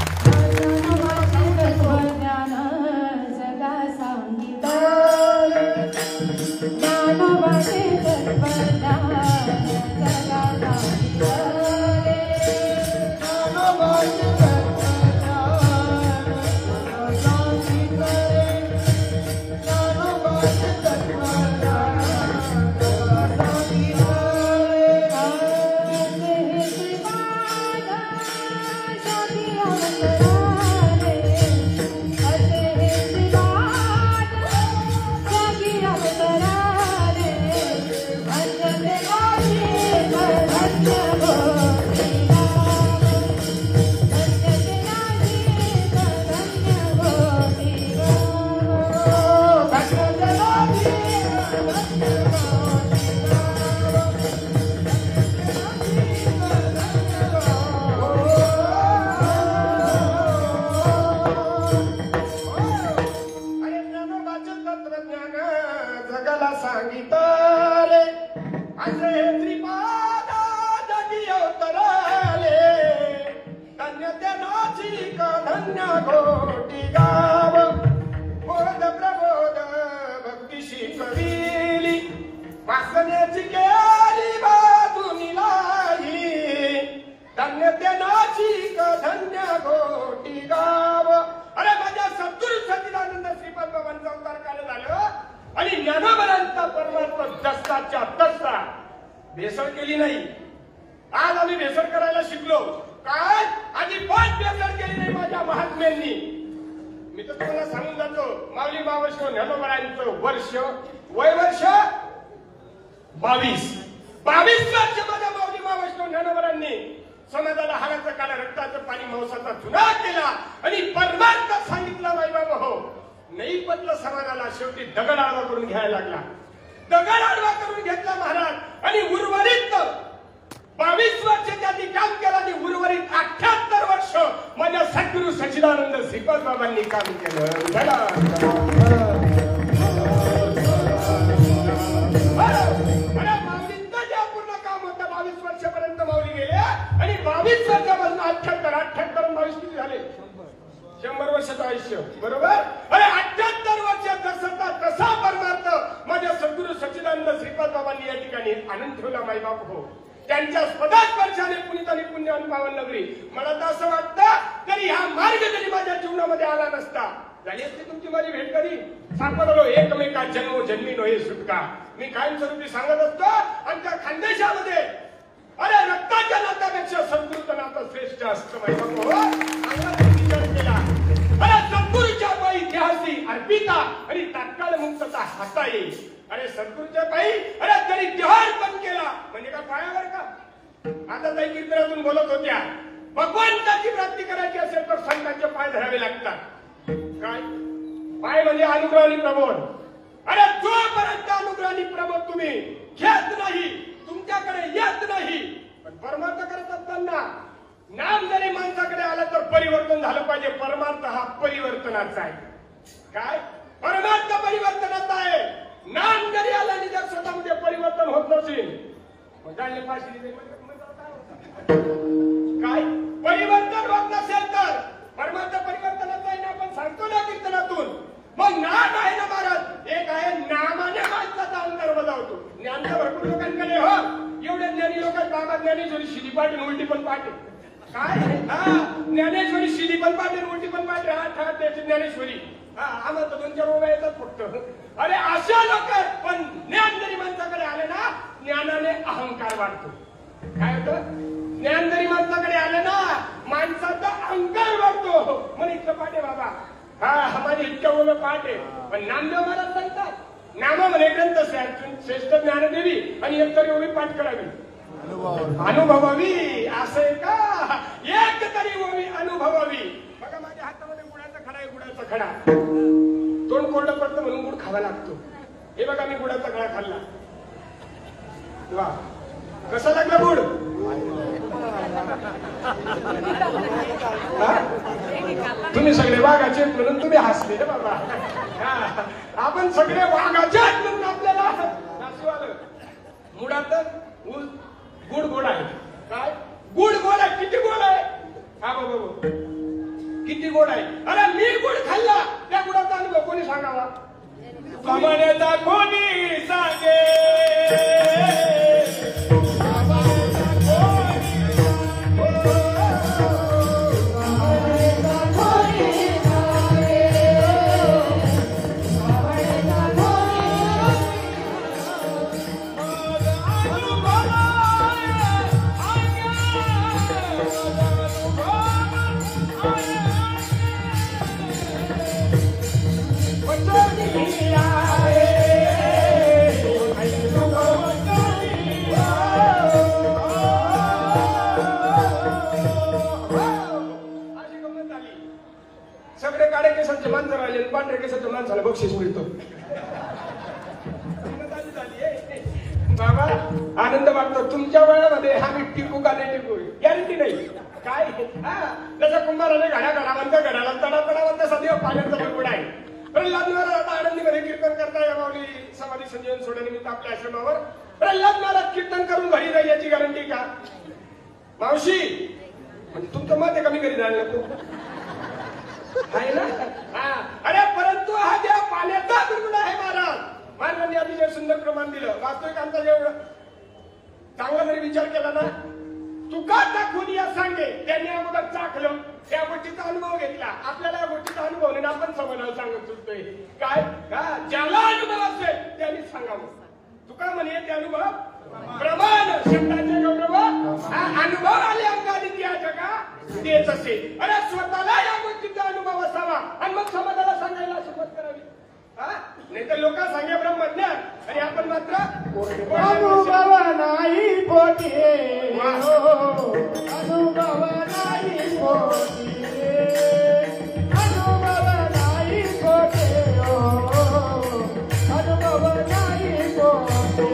भेसळ केली नाही. आज आम्ही भेसळ करायला शिकलो. काय अजिबात भेसळ केली नाही माझ्या महात्म्यांनी. मी तर तुम्हाला सांगून जातो माऊली महावैष्णव ज्ञानोबरायांचं वर्ष वय वर्ष 22 वर्ष माझ्या माऊली महावैष्णव ज्ञानोबरांनी समाजाला हाराचं काला रक्ताचं पाणी मांसाचा चुना केला आणि परमार्थ सांगितला. माई बाबा हो नाही पटलं समाजाला. शेवटी दगड आडवा करून घ्यायला लागला. दगड आडवा करून घेतला महाराज आणि उर्वरित 22 वर्ष त्यांनी काम केलं आणि उर्वरित 78 वर्ष माझ्या सद्गुरू सच्चिदानंद श्रीपाद बाबांनी काम केलं. माऊलींचं जे पूर्ण काम होतं 22 वर्षापर्यंत माऊली गेले आणि 22 वर्षापासून 78 वर्षाचं आयुष्य, बरोबर? अरे 78 वर्ष जसा तसा परमार्थ माझ्या सद्गुरू सच्चिदानंद श्रीपाद बाबांनी या ठिकाणी आणून ठेवला. माईबाप हो, त्यांच्या स्पर्शाने पुनीत आणि पुण्यवान पावन नगरी. मला तर असं वाटतं तरी हा मार्ग जरी माझ्या जीवनामध्ये आला नसता, झाली असती तुमची माझी भेट कधी. सांगतो एकमेका जन्मो जन्मी नोहे सुटका. मी कायमस्वरूपी सांगत असतो आमच्या खानदेशामध्ये अरे रक्ताच्या नात्यापेक्षा सद्गुरूचं नातं श्रेष्ठ असतं. विचार केला अरे सद्गुरूच्या पायी इतिहासी अर्पिता आणि तात्काळ मुक्तता हाता येईल. अरे सद्गुरूच्या पायी अरे तरी जहार पण केला म्हणजे का पायावर का. आता ताई कीर्तनातून बोलत होत्या भगवंताची प्राप्ती करायची असेल तर संतांचे पाय धरावे लागतात. काय पाय म्हणजे अनुग्रह आणि प्रबोध. अरे जोपर्यंत अनुग्रह आणि प्रबोध तुम्ही घेत नाही, तुमच्याकडे येत नाही, पण परमार्थ करत असताना नाम जरी माणसाकडे आला तर परिवर्तन झालं पाहिजे. परमार्थ हा परिवर्तनाचा आहे. काय परमार्थ परिवर्तनाचा आहे. नाम जरी आला आणि जर स्वतःमध्ये परिवर्तन होत नसेल काय परिवर्तन होत नसेल तर परमार्थ परिवर्तनाचा आहे ना. आपण सांगतो ना कीर्तनातून, मग नाम आहे ना महाराज, एक आहे नामाने माणसाचा अंतर बजावतो. ज्ञान तर भरपूर लोकांकडे हो, एवढे ज्ञानी लोक बाबा ज्ञानेश्वरी शिली पाठ उलटी पण पाठ. काय ज्ञानेश्वरी शिली पण पाठ उलटी पण पाठ. हा त्याची ज्ञानेश्वरी आम्हाला तर 2-4 ओव्या येतात फक्त. अरे अशा लोक पण ज्ञान जरी माणसाकडे आले ना, ज्ञानाने अहंकार वाढतो. काय होतं? ज्ञान जरी माणसाकडे आलं ना, माणसाचा अहंकार वाढतो. म्हणून इतकं पाठ आहे बाबा, हा माझे इतक्या ओव्या पाठ आहे. पण नामदेव महाराज सांगतात नामा म्हणे ग्रंथ श्रेष्ठ ज्ञानदेवी आणि एक तरी ओवी पाठ करावी अनुभवावी. असं आहे का? एक तरी ओवी अनुभवावी. बघा माझ्या हातामध्ये गुडाचा खडा आहे. गुडाचा खडा तोंड कोरडं पडतं म्हणून गुड खावा लागतो. हे बघा मी गुडाचा खडा खाल्ला. वा कसा लागला गुड? तुम्ही सगळे वाघाचे म्हणून तुम्ही हसले रे बाबा. आपण सगळे वाघाचे म्हणून आपल्याला हसू आलं. मुळात गुड गोड आहे. काय गुड गोड आहे? किती गोड आहे? हा बाबा किती गोड आहे. अरे मी गुड खाल्ला, त्या गुडाचा अनुभव कोणी सांगावा? कमाण्याचा कोणी सांगे. सगळे काळे केसांचे माणसं राहिले, पांढऱ्या केसाच्या माणसाला बक्षीस मिळतं. बाबा आनंद वाटतो. तुमच्या वेळामध्ये आम्ही टिकू का नाही टिकू गॅरंटी नाही. काय जसं कुंभाराने घडा घडावंत घडाला तडा तडावंत सदैव पाण्याचा बरगुडा आहे. प्रल्हाद महाराज आता आनंदीमध्ये कीर्तन करताय. माऊली समाधी संजीवन सोडण्यानिमित्त आपल्या आश्रमावर प्रल्हाद महाराज कीर्तन करून घरी जाईल याची गॅरंटी का? मावशी म्हणजे तुमचं मत आहे का मी घरी जायला नको आहे ना? अरे परंतु हा ज्या पाण्याचा बरगुडा आहे महाराज. महाराजांनी अतिशय सुंदर प्रमाण दिलं. वास्तविक आमचा जेवढं चांगला जरी विचार केला ना, तुका दाखवून या सांगे त्यांनी अगोदर चाखलं, त्या गोष्टीचा अनुभव घेतला. आपल्याला या गोष्टीचा अनुभव नाही, आपण समजावून सांगत सुटतोय. काय ज्याला अनुभव असेल त्यांनी सांगावं. तुका म्हणे ते अनुभव प्रमाण शब्दाचे गौरव अनुभव आले अंगाने द्यायचं का तेच असे. अरे स्वतःला या गोष्टीचा अनुभव असावा आणि मग समाजाला सांगायला सुरुवात करावी. नाही तर लोक सांगे ब्रह्मज्ञान आणि आपण मात्र अनुभव नाही पोटी. अनुभव नाही पोटी. अनुभव नाही पोटी. अनुभव नाही पोटी.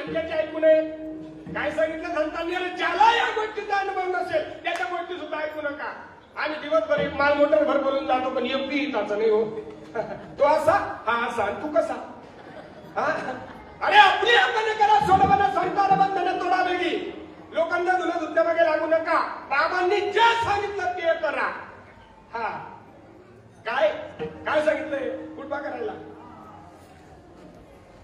आणखी ऐकू नये. काय सांगितलं संतांनी, ज्याला या गोष्टीचा अनुभव नसेल त्याच्या गोष्टी सुद्धा ऐकू नका. आम्ही दिवसभर एक माल मोटर भर बोलून जातो, पण एवढी हिताचा नाही हो. तो असा हा असा आणि तू कसा. अरे आपली आपण करा, सोडवणं संतान बंधन तोडा वेगळी. लोकांना धुणं धुत्या मागे लागू नका. बाबांनी जे सांगितलं ते करा. हा काय काय सांगितलंय कुठबा करायला.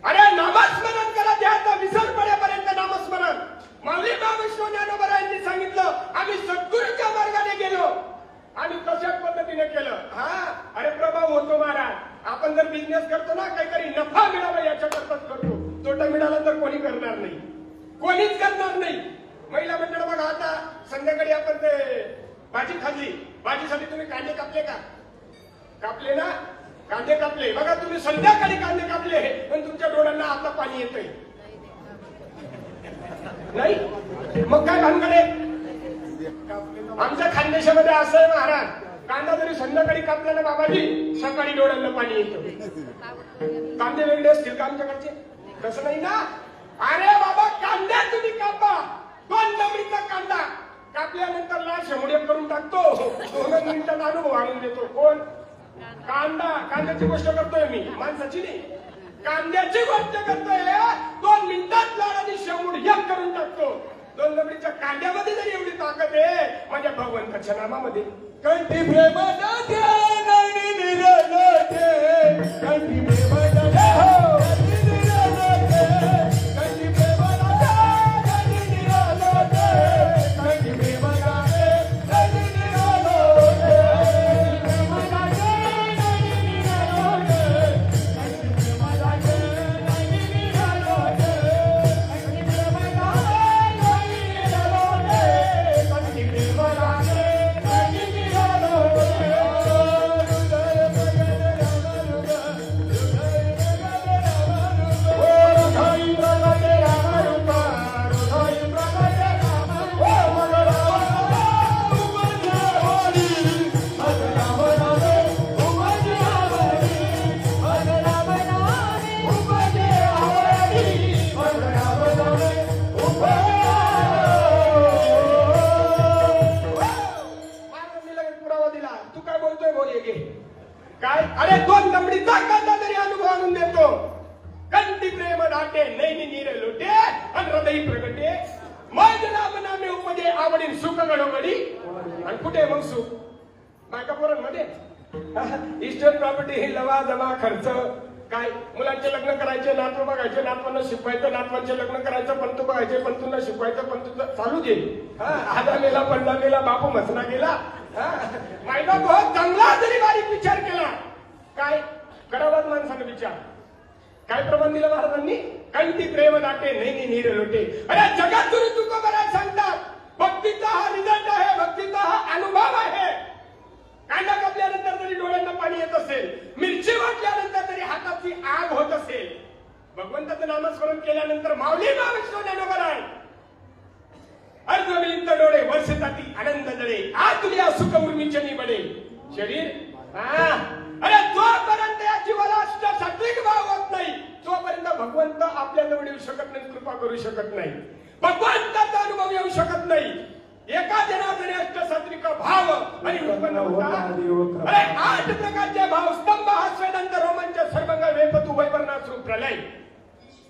अरे नामस्मरण करा, द्याचा विसर पडेपर्यंत नामस्मरण. माऊली बाबा ज्ञानोबरायांनी सांगितलं, आम्ही सद्गुरूच्या मार्गाने गेलो. आम्ही तशाच पद्धतीने केलं. अरे प्रभाव होतो महाराज. आपण जर बिझनेस करतो ना, काहीतरी नफा मिळावा याच्याकरताच करतो. तोटा मिळाला तर कोणी करणार नाही, कोणीच करणार नाही. महिला मंडळ बघा, आता संध्याकाळी आपण ते भाजी खाल्ली, भाजीसाठी तुम्ही कांदे कापले का? कापले ना, कांदे कापले. बघा तुम्ही संध्याकाळी कांदे कापले, पण तुमच्या डोळ्यांना आता पाणी येतंय नाही. मग काय भानगडे. आमच्या खानदेशामध्ये असं आहे महाराज, कांदा जरी संध्याकाळी कापला ना बाबाजी, सकाळी डोळ्यांना पाणी येतं. कांदे वेगळे असतील का आमच्याकडचे? तसं नाही ना. अरे बाबा कांद्या तुम्ही कापा, 2 नंबरीचा कांदा कापल्यानंतर लाल शेमुडे करून टाकतो, 2 मिनिटांना अनुभव आणून देतो. कोण? कांद्याची गोष्ट करतोय मी, माणसाची नाही. कांद्याची गोष्ट करतोय. 2 मिनिटात लाल आणि शेमुड एक करून टाकतो. 2 नंबरीच्या कांद्यामध्ये जरी एवढी ताकद आहे, माझ्या भगवंताच्या नामामध्ये. कंठी प्रेम कंठी प्रेम दाटे नैनी नीर लोटे आणि हृदय प्रगटे. मग नाम नामे उपदे आवडीन सुख घडोघडी. आणि कुठे मग सुख? बायका पोरांमध्ये. इस्टेट प्रॉपर्टी ही लवा जमा खर्च. काय मुलांचे लग्न करायचे, नातू बघायचे, नातवांना शिकवायचं, नातवांचे लग्न करायचं, पंतू बघायचे, पंतूंना शिकवायचं, पंतूचं चालू दे. आधा मेला पडला गेला, बापू मसना गेला. मायदा बहुत चांगला जरी बारीक विचार केला, काय करावाच माणसाने विचार. काय प्रबंध दिलं महाराजांनी? कंठी प्रेम दाटे नैनी नीर लोटे. अरे जगात गुरु तुकोबाराय सांगतात, भक्तीचा हा रिझल्ट आहे, भक्तीचा हा अनुभव आहे. कांदा कापल्यानंतर जरी डोळ्यांना पाणी येत असेल, मिरची वाटल्यानंतर तरी हाताची आग होत असेल, भगवंताचं नामस्मरण केल्यानंतर माऊली महाविष्णू ज्ञानोबराय अर्धविलिप्त डोळे वर्षताती आनंद जळे, आतुल्या सुख उर्मीचे निबडे. शरीर अरे जोपर्यंत या जीवाला सात्विक भाव होत नाही, तोपर्यंत भगवंत आपल्या जवळ येऊ शकत नाही, कृपा करू शकत नाही, भगवंताचा अनुभव येऊ शकत नाही. एका जनार्दने अष्टसात्विक भाव आणि उत्पन्न होतात. अरे 8 प्रकारचे भाव स्तंभ, स्वेदंत, रोमांच, सर्वंग, वेपतू, वैवर्णाश्रू, प्रलय.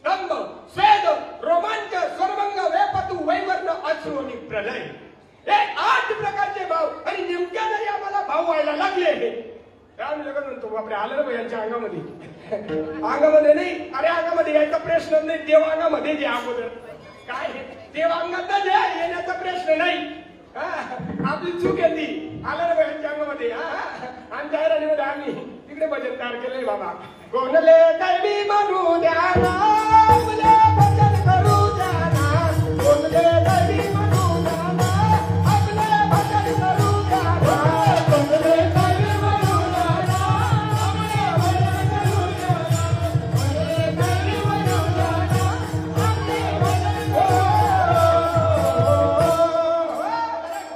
स्तंभ, स्वेद, रोमांच, सर्वंग, वेपतू, वैवर्ण, अश्रू आणि प्रलय. हे 8 प्रकारचे भाव. आणि नेमक्या जरी आम्हाला भाव व्हायला लागले, आम्ही लगत म्हणतो बापरे आलं ना यांच्या अंगामध्ये. अंगामध्ये नाही, अरे अंगामध्ये यायचा प्रश्न नाही, देव अंगामध्ये जे अगोदर. काय देव अंगात जे येण्याचा प्रश्न नाही. आपली चूक येते, आलं ना यांच्या अंगामध्ये. आणि जाहिरातीमध्ये आम्ही तिकडे भजन तयार केलंय बाबा. कोणले काही म्हणू द्या ना, आपले भजन करू द्या ना. कोणले काही म्हणू द्या ना, आपले भजन करू द्या ना. कोणले काही म्हणू द्या ना, आपले भजन करू द्या ना. कोणले काही म्हणू द्या ना, आपले भजन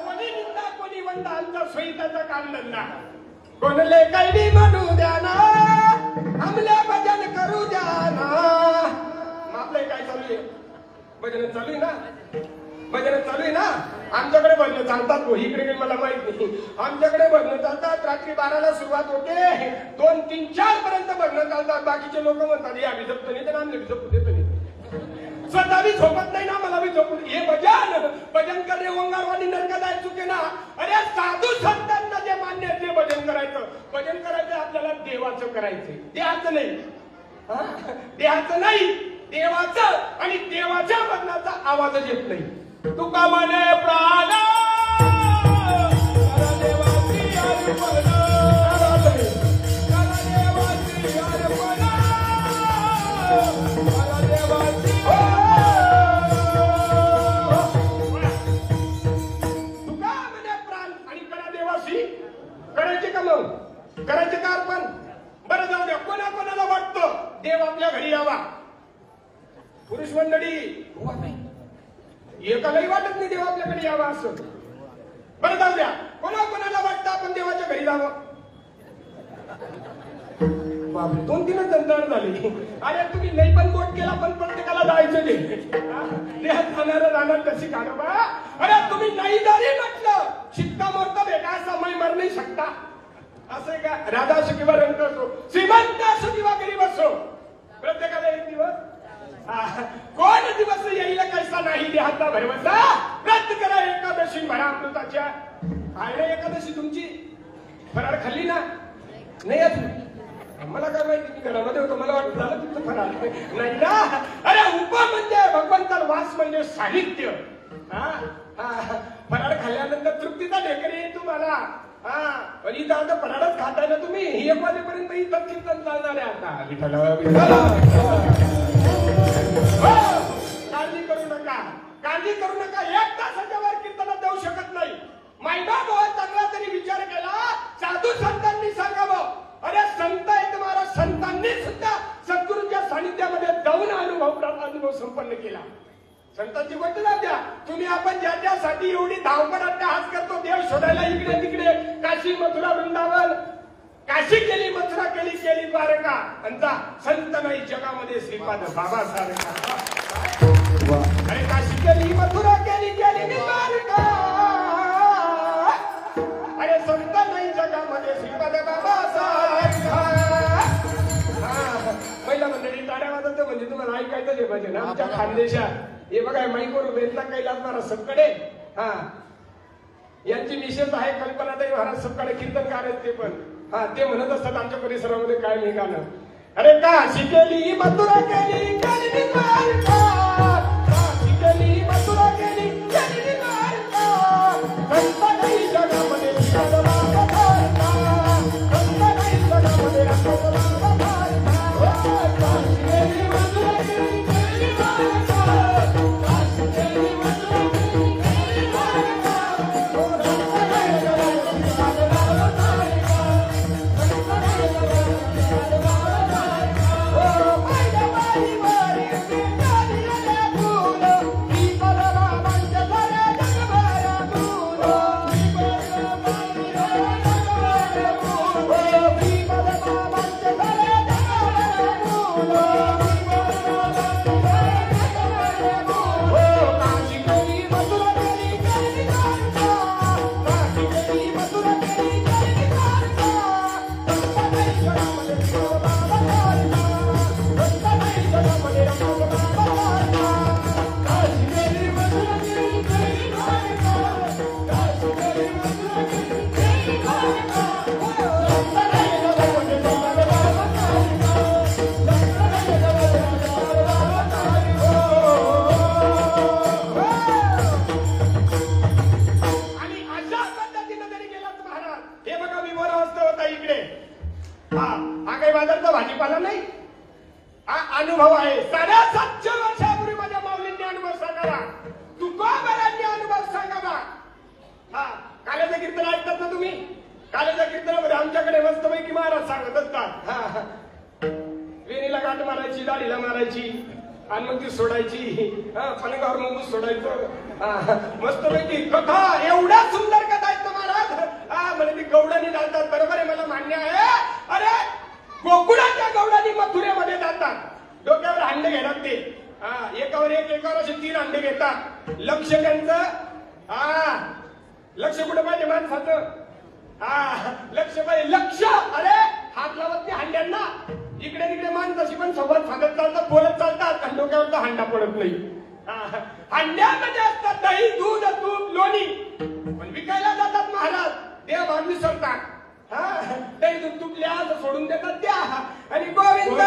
कोणी निंदा कोणी वंदा, आमचा सोयीचा काम धंदा. कोणले काही म्हणू द्या ना, आमले भजन करू द्या ना. भजन चालू आहे ना, भजन चालू आहे ना. आमच्याकडे भजन चालतात हो, इकडे काही मला माहित नाही. आमच्याकडे भजन चालतात. रात्री 12ला सुरुवात होते, 2, 3, 4 पर्यंत भजन चालतात. बाकीचे लोक म्हणतात या झोपतो नाही तर आम्ही झोपू देतो नाही. स्वतः बी झोपत नाही ना, मला बी झोपू. हे भजन करणे वंगारवाणी नरकदाय चुके ना. अरे साधू संतांना जे मान्य आहे ते भजन करायचं. भजन करायचं आपल्याला देवाचं करायचंय, देहाचं नाही. देहाचं नाही, देवाचं. आणि देवाच्या भजनाचा आवाजच येत नाही. तुका म्हणे प्राण देवाची अर्पण, देवाची अर्पण, देवाची. तुका म्हणे प्राण आणि करा देवाशी. करायचे का मग? करायचे का अर्पण? बरं जाऊ द्या. कोणाकोणाला वाटतं देव आपल्या घरी यावा? पुरुष मंडळी एकालाही वाटत नाही देव आपल्याकडे यावा असं. बरं जाऊ द्या. कोणाकोणाला वाटतं आपण देवाच्या घरी जावं? बापरे, 2-3 दंतळ झाली. अरे तुम्ही नाही पण कोट केला पण प्रत्येकाला जायचं नाही. देहात जाणार तशी काढवा. अरे तुम्ही नाही जरी म्हटलं शिक्कामोर्तब आहे का, समय मर नाही शकता असं आहे का? राजा असो किंवा रंग असो, श्रीमंत असो किंवा गरीब असो, प्रत्येकाला एक दिवस कोण दिवस येईल कैसा नाही देहाचा भरवसा. व्रत करा एकादशी भरा अमृताच्या. आहे ना एकादशी तुमची? फराळ खाल्ली ना? नाही अजून? मला काय माहिती, मी घरामध्ये होतो, मला वाटतं झालं तुमचं फराळ नाही ना. अरे उप म्हणजे भगवंता, वास म्हणजे साहित्य. फराळ खाल्ल्यानंतर तृप्तीचा ढेकरी येईल तुम्हाला. पण इथं आता फराळच खाताय ना तुम्ही. 1 वाजेपर्यंत इथं कीर्तन चालणार आहे आता. काळजी करू नका, काळजी करू नका. 1 तासाच्या वर कीर्तनात जाऊ शकत नाही. महिना भावा चांगला तरी विचार केला, साधू संतांनी सांगावं. अरे संत आहेत महाराज, संतांनी सुद्धा सद्गुरूच्या सानिध्यामध्ये जाऊन अनुभव संपन्न केला. संतांची गोष्ट जाऊ द्या. तुम्ही आपण ज्याच्यासाठी एवढी धावपळ अट्टहास करतो, देव शोधायला इकडे तिकडे, काशी मथुरा वृंदावन, काशी केली मथुरा केली, केली द्वारका, अंता संत नाही जगामध्ये श्रीपाद बाबा सारखा. अरे काशी केली मथुरा केली, केली द्वारका. अरे संत नाही जगामध्ये श्रीपाद बाबा सारखा. पहिला मंडळी टाळ्या वाजवतो म्हणजे तुम्हाला ऐकायचं नाही भजन आमच्या खानदेशात. हे बघा माईकवर वेदना कैलास महाराज सबकडे. यांची विशेष आहे कल्पनाताई महाराज सबकडे कीर्तनकार आहेत ते पण. ते म्हणत असतात आमच्या परिसरामध्ये काय नाही गाणं. अरे काशी केली मथुरा केली, केली द्वारका. काशी केली मथुरा केली, केली द्वारका. संत नाही जगामध्ये श्रीपाद बाबा सारखा. संत नाही जगामध्ये रामदास बाबा सारखा. काशी केली मथुरा केली, केली द्वारका. काशी केली मथुरा केली, केली द्वारका. संत नाही जगामध्ये श्रीपाद बाबा सारखा. संत नाही जगामध्ये श्रीपाद बाबा सारखा. ओ माझ्या बाईवर पिंडारी आले फुल, श्रीपाद बाबांच्या झाल्या जगभर फुल. श्रीपाद बाबांच्या झाल्या जगभर फुल. ओ श्रीपाद बाबांच्या झाल्या जगभर फुल. श्रीपाद बाबांच्या झाल्या जगभर फुल. ओ काशी केली मथुरा केली, केली द्वारका. काशी केली मथुरा केली, केली द्वारका. संत नाही जगामध्ये श्रीपाद बाबा सारखा. संत नाही जगामध्ये रामदास बाबा सारखा. काशी केली मथुरा केली, केली द्वारका. काशी केली मथुरा केली, केली द्वारका. संत नाही जगामध्ये श्रीपाद बाबा सारखा. संत नाही जगामध्ये श्रीपाद बाबा सारखा. आणि अशा पद्धतीनं जरी गेलात महाराज, हे बघा विवर अवस्था होता इकडे. हा काही बाजारचा भाजीपाला नाही. हा अनुभव आहे. 750 वर्षापूर्वी माझ्या माऊलींनी अनुभव सांगावा, तुकोबारांनी अनुभव सांगावा. काल्याचं कीर्तन ऐकतात ना तुम्ही? काल्याच्या कीर्तनामध्ये आमच्याकडे मस्तपैकी महाराज सांगत असतात. वेणीला गाठ मारायची, दाढीला मारायची आणि मग ती सोडायची. पलंगावर मग सोडायचं. मस्तपैकी कथा, एवढ्या सुंदर कथा आहेत ना महाराज. म्हणजे ती गौडानी जातात. बरोबर आहे, मला मान्य आहे. अरे गोकुळाच्या गौडानी मथुरेमध्ये जातात. डोक्यावर हांडे घेतात ते. एकावर एकावर असे 3 अंडे घेतात. लक्ष त्यांचं लक्ष कुठे पाहिजे माणसाचं? लक्ष पाहिजे. लक्ष अरे हात लावत ते हांड्यांना. इकडे तिकडे माणसाशी पण संवाद साधत चालतात, बोलत चालतात आणि डोक्यावरचा हांडा पडत नाही. हांड्यामध्ये असतात दही, दूध, तूप, लोणी. पण विकायला जातात महाराज, देव विसरतात. दही दूध तुपल्या सोडून देतात त्या आणि गोविंद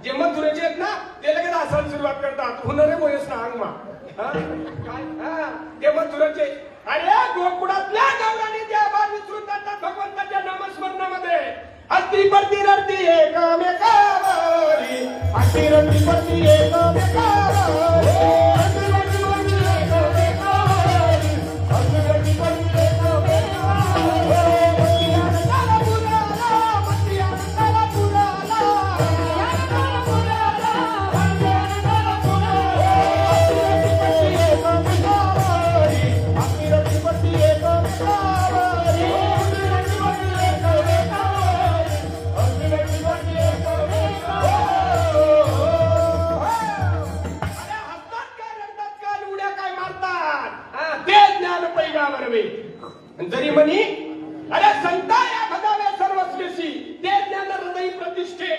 जे मथुरेचे आहेत ना ते लगेच हसायला सुरुवात करतात. हुनरे मोयस ना अंगमा ते मथुरेचे. अरे गोकुळातल्या गौराने त्या बार विसरून जातात भगवंताच्या नामस्मरणामध्ये. हस्ती पडती रडती एकमेकावरी, हस्ती रडती पडती एकमेकावरी, हस्ती रडती पडती एकमेकावरी, हस्ती रडती पडती एकमेकावरी. जरी म्हणी अरे संता या भगाव्या सर्वस्वेशी, ते ज्ञान हृदयी प्रतिष्ठे.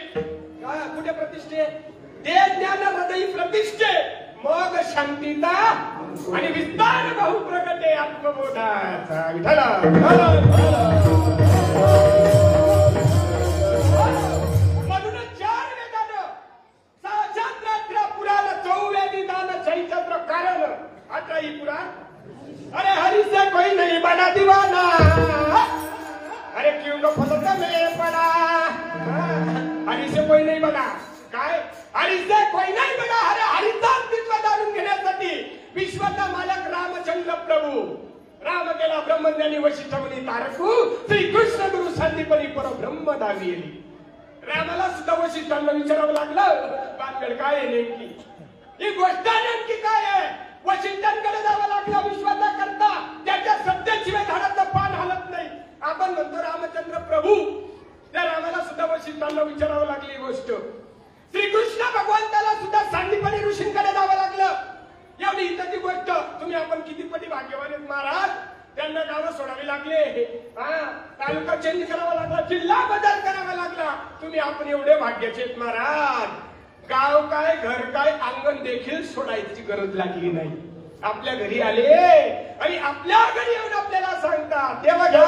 कुठे प्रतिष्ठे? ते ज्ञान हृदयी प्रतिष्ठे. मग शांतीता आणि विस्तार बहु प्रकटे आत्मबोधाचा. विठ्ठला म्हणूनच 4 वेदानं 6 पुराण 4 दान 6 कारण 18 पुराण. अरे हरि से कोई नहीं बना दीवाना, अरे क्यों न फसता में पड़ा. हरि से कोई नाही बना. काय हरि से कोई नाही बना. अरे हरिचा अस्तित्व जाणून घेण्यासाठी विश्वाचा मालक रामचंद्र प्रभू. राम केला ब्रह्मज्ञानी वशिष्ठ मुनी तारकू, श्रीकृष्ण गुरु संदीपनी परब्रह्म दावी येली. रामाला सुद्धा वशिष्ठांना विचारावं लागलं बातगड काय आहे नेमकी, ही गोष्ट नेमकी काय आहे. वशिष्ठांकडे जावं लागलं विश्वाचा करता. त्याच्या सत्याशिवाय झाडाचं पान हलत नाही. आपण म्हणतो रामचंद्र प्रभू, त्या रामाला सुद्धा वशिष्ठांना विचारावं लागली ही गोष्ट. श्रीकृष्ण भगवंताला सुद्धा सांदीपनी ऋषींकडे जावं लागलं. एवढी हिताची गोष्ट. तुम्ही आपण कितीपटी भाग्यवान आहेत महाराज. त्यांना गावं सोडावी लागले, तालुका चेंज करावा लागला, जिल्हा बदल करावा लागला. तुम्ही आपण एवढे भाग्याचे आहेत महाराज. गाव काय घर काय अंगण देखील सोडायची गरज लागली नाही. आपल्या घरी आले आणि आपल्या घरी येऊन आपल्याला सांगतात देवा घ्या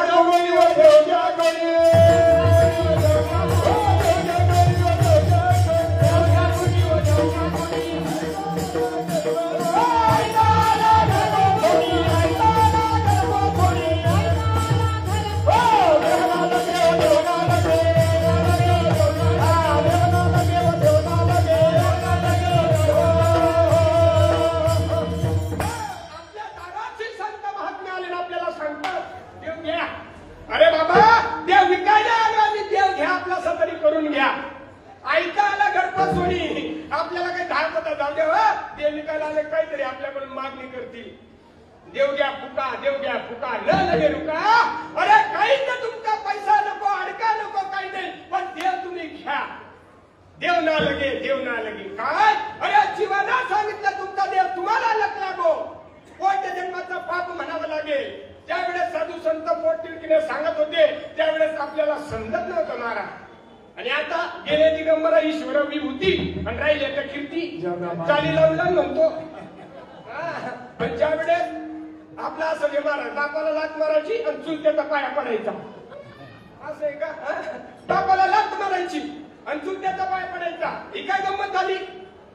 आपल्याला काही धाकता जाऊ द्या. देव विकायला आले काहीतरी आपल्याकडून मागणी करतील. देव घ्या फुका, देव घ्या फुका, न लगे रुका. अरे काही तर तुमका पैसा नको, अडका नको, काही नाही, पण देव तुम्ही घ्या. देव ना लगे, देव ना लगे. काय अरे जीवाना सांगितलं तुमचा देव तुम्हाला लग लागो. पोट जन्माचा पाप म्हणावं लागेल. त्यावेळेस साधू संत पोट तिळकीने सांगत होते, त्यावेळेस आपल्याला समजत नव्हतं महाराज. आणि आता गेले दिगंबरा ईश्वर विभूती आणि राहिले तर कीर्ती चाली लावून म्हणतो. पण ज्या वेळेस आपला असं जे महाराज बापाला लाच मारायची आणि चुलत्याचा पाया पडायचा असं आहे का. बापाला लाथ मारायची आणि चुलत्याचा पाय पडायचा. ही काय गंमत झाली?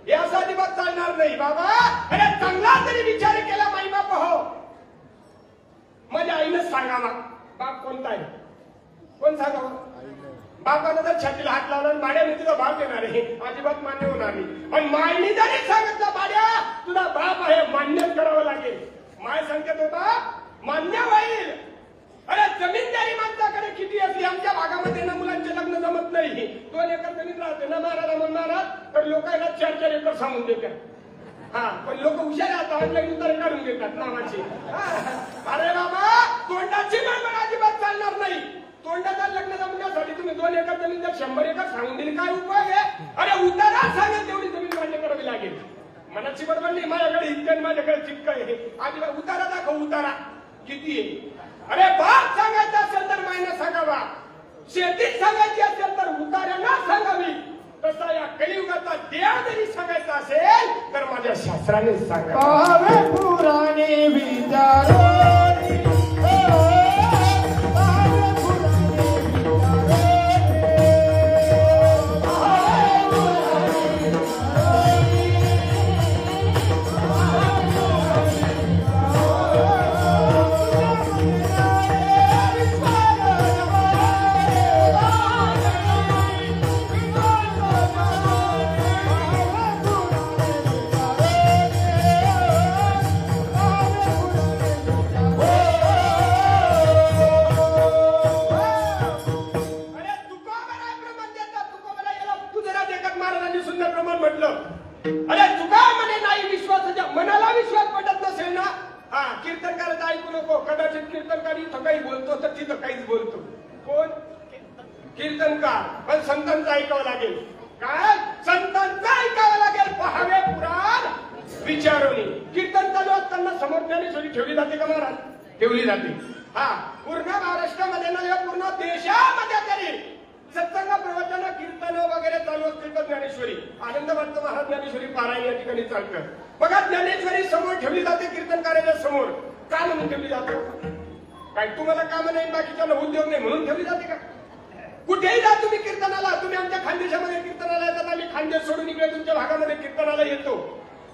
हे असं अजिबात चालणार नाही बाबा. अरे चांगला तरी विचार केला माई बाप हो. माझ्या आईनंच सांगावा बाप कोणता आहे, कोण सांगावं? बापानं जर छातीला हात लावला भाड्या मी तुझा बाप येणार आहे, अजिबात मान्य होणार नाही. पण मायनी जरी सांगितलं भाड्या तुझा बाप आहे, मान्यच करावं लागेल. माय सांगते तो बाप मान्य होईल. अरे जमीनदारी माणसाकडे किती असली, आमच्या भागामध्ये ना मुलांचे लग्न जमत नाही. 2 एकर जमीन राहते ना महाराज म्हणणार तर लोकांना 4-4 एकर सांगून देतात. हा पण लोक हुशार राहतात, ऑनलाईन उतारे काढून घेतात नावाची. अरे बाबा तोंडाची बडबड अजिबात चालणार नाही. तोंडाचा लग्न जमण्यासाठी तुम्ही 2 एकर जमीन जर 100 एकर सांगून दिली काय उपयोग आहे? अरे उतारा सांगत तेवढी जमीन मान्य करावी लागेल. मनाची बडबड नाही, माझ्याकडे इतकं माझ्याकडे चिक्क आहे. अजिबात उतारा दाखव, उतारा किती आहे? अरे बाप सांगायचा असेल तर मायना सांगावा, शेती सांगायची असेल तर उतार्यांना सांगावी. तसा या कलियुगाचा देव जरी सांगायचा असेल तर माझ्या शास्त्राने सांगावं. पावे पुराणे विचारो कीर्तनकार, पण संतांचं ऐकावं लागेल. काय संतांचं ऐकावं लागेल. पहावे पुराण विचारोनी. कीर्तन चालू असताना समोर ज्ञानेश्वरी ठेवली जाते का महाराज? ठेवली जाते. हा पूर्ण महाराष्ट्रामध्ये ना पूर्ण देशामध्ये तरी सत्संग प्रवचन कीर्तन वगैरे चालू असतील तर ज्ञानेश्वरी आनंद वाटतो. महाराज ज्ञानेश्वरी पारायण या ठिकाणी चालतं. बघा ज्ञानेश्वरी समोर ठेवली जाते कीर्तनकाराच्या समोर. का म्हणून ठेवली जाते? काय तुम्हाला काम नाही, बाकीच्याला उद्योग नाही म्हणून ठेवली जाते का? कुठेही जा तुम्ही कीर्तनाला, तुम्ही आमच्या खानदेशामध्ये कीर्तनाला येतात, आम्ही खानदेश सोडून इकडे तुमच्या भागामध्ये कीर्तनाला येतो.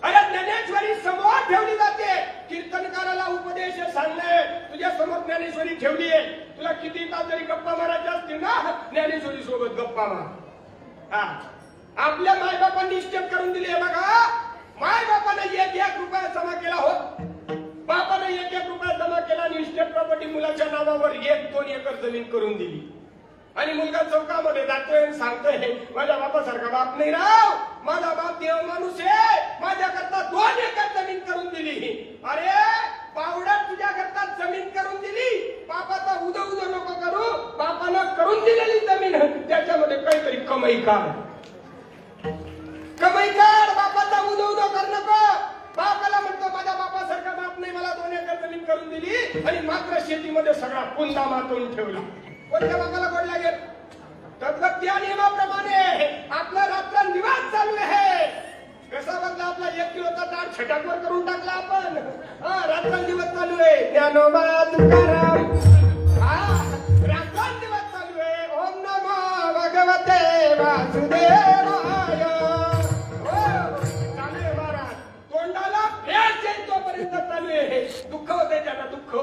अरे ज्ञानेश्वरी समोर ठेवली जाते. कीर्तनकाराला उपदेश सांगणे, तुझ्या समोर ज्ञानेश्वरी ठेवली आहे. तुला किती तास जरी गप्पा मारायच्या असतील ना ज्ञानेश्वरी सोबत गप्पा मार. हा आपल्या मायबापांनी निश्चित करून दिली आहे बघा. मायबापाने 1 रुपया जमा केला हो, बापाने 1 रुपया जमा केला आणि इस्टेट प्रॉपर्टी मुलाच्या नावावर 1-2 एकर जमीन करून दिली. आणि मुलगा चौकामध्ये जातोय आणि सांगतोय माझ्या बापासारखा बाप नाही राव, माझा बाप देव माणूस आहे, माझ्याकरता 2 एकर जमीन करून दिली. अरे पावडा तुझ्याकरता जमीन करून दिली, बापाचा उदो नको करू, बापानं करून दिलेली जमीन त्याच्यामध्ये काहीतरी कमाई काढ. बापाचा उदो कर नको. बापाला म्हणतो माझ्या बापासारखा बाप नाही, मला 2 एकर जमीन करून दिली आणि मात्र शेतीमध्ये सगळा पुंदा मातून ठेवला. कोणत्या बापाला गोड लागेल? तद्वत त्या नियमाप्रमाणे आपला रात्र निवास चालू आहे. कसा बदला आपला 1 किलोचा ताट छटाकवर करून टाकला आपण. रात्र दिवस चालू आहे. ज्ञानोबा तुकाराम रात्र दिवस चालू आहे. ओम नमो भगवते वासुदेवाय. चालू आहे महाराज. तोंडाला फेस येईल तोपर्यंत चालू आहे. दुःख होते त्यांना दुःख.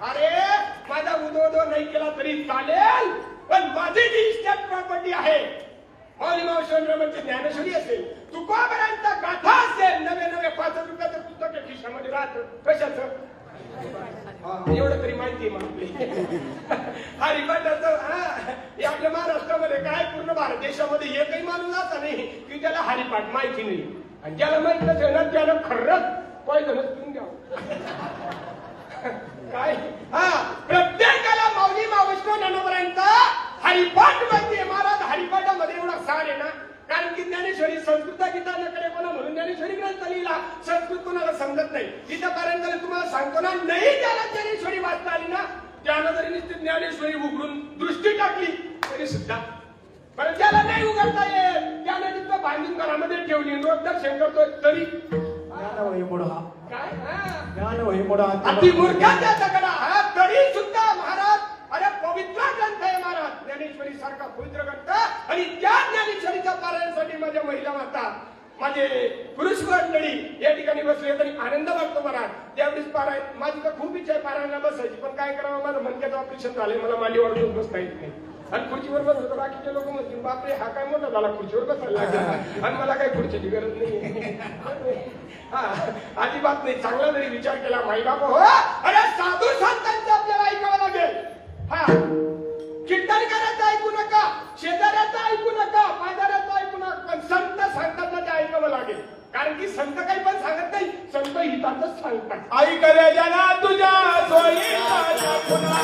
अरे माझा उदो नाही केला तरी चालेल, पण माझी जी इस्टेट प्रॉपर्टी आहे, मौली मावशी ज्ञानेश्वरी असेल, तुकोबरांचा गाथा असेल, नवे 5 रुपयाचं पुस्तक खिशामध्ये राहतं. कशाचं? एवढं तरी माहिती आहे मला. हरिपाठाचं हे आपल्या महाराष्ट्रामध्ये काय पूर्ण भारत देशामध्ये एकही माणूस असा नाही की त्याला हरिपाठ माहिती नाही. आणि ज्याला माहित नसेल ना त्यानं खरंच पॉइझनच पिऊन घ्यावं. काय प्रत्येकाला माऊली मावैष्णव ज्ञानोबरांचा हरिपाठ माहितीये. महाराज हरिपाठामध्ये एवढा सार आहे ना, कारण की ज्ञानेश्वरी संस्कृत गीताकडे कोणा म्हणून ज्ञानेश्वरी ग्रंथ लिहिला. संस्कृत कोणाला समजत नाही. गीतापर्यंत तुम्हाला सांगतो ना, नाही त्याला ज्ञानेश्वरी वाचता आली ना, त्यानं जरी निश्चित ज्ञानेश्वरी उघडून दृष्टी टाकली तरी सुद्धा, पण त्याला नाही उघडता येत. त्यानं तिथं बांधून घरामध्ये ठेवली, रोज दर्शन करतोय तरी अति मूर्खाचा दगडा तरी सुद्धा महाराज. अरे पवित्र ग्रंथ आहे महाराज. ज्ञानेश्वरी सारखा आणि त्या ज्ञानेश्वरीच्या पारायणासाठी माझ्या महिला माता माझे पुरुष मंडळी या ठिकाणी बसले तरी आनंद वाटतो मला. त्यावेळेस पारायण माझी तर खूप इच्छा आहे पारायणाला बसायची, पण काय करावं माझं मणक्याचं ऑपरेशन झालंय, मला मांडीवर घेऊन बसता येत नाही. आणि खुर्चीवर बसलो बाकीचे लोक म्हणतील बापरे हा काय मोठा झाला खुर्चीवर बसायला लागला आणि मला काही खुर्चीची गरज नाही. हा अजिबात नाही. चांगला जरी विचार केला माई बाप हो अरे साधू संतांचं आपल्याला ऐकावं लागेल. हा कीर्तन करायचं ऐकू नका, शेजाऱ्याचं ऐकू नका, पायदाऱ्याचं ऐकू नका, पण संत सांगतात ना ते ऐकावं लागेल. कारण की संत काही पण सांगत नाही, संत हितातच सांगतात. ऐक रे जना तुझ्या सोयीचा पुन्हा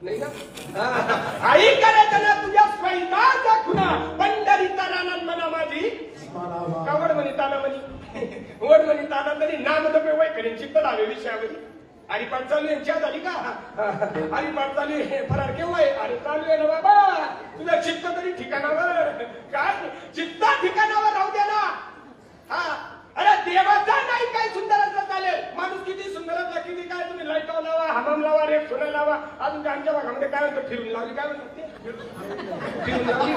नाही ना आई करायचं ना तुझ्या स्वैताचा खुना पंढरीचा रानात म्हणा माझी कावड म्हणे ताना म्हणे वड म्हणे ताना तरी नाम दबे वय करेन चित्त लावे विषयावर. आणि पाठ चालू आहे चहा झाली का? आणि पाठ चालू आहे फरार केव्हा आहे? अरे चालू आहे ना बाबा, तुझं चित्त तरी ठिकाणावर. काय चित्त ठिकाणावर राहू दे ना. हा अरे देवाचा नाही काय सुंदर असलं चालेल, माणूस किती सुंदर असला किती काय तुम्ही लाईट लावा, हमाम लावा, रेप सोना लावा, अजून आमच्या भागामध्ये काय म्हणतो फिरून लावली, काय म्हणतात ते फिरून लावली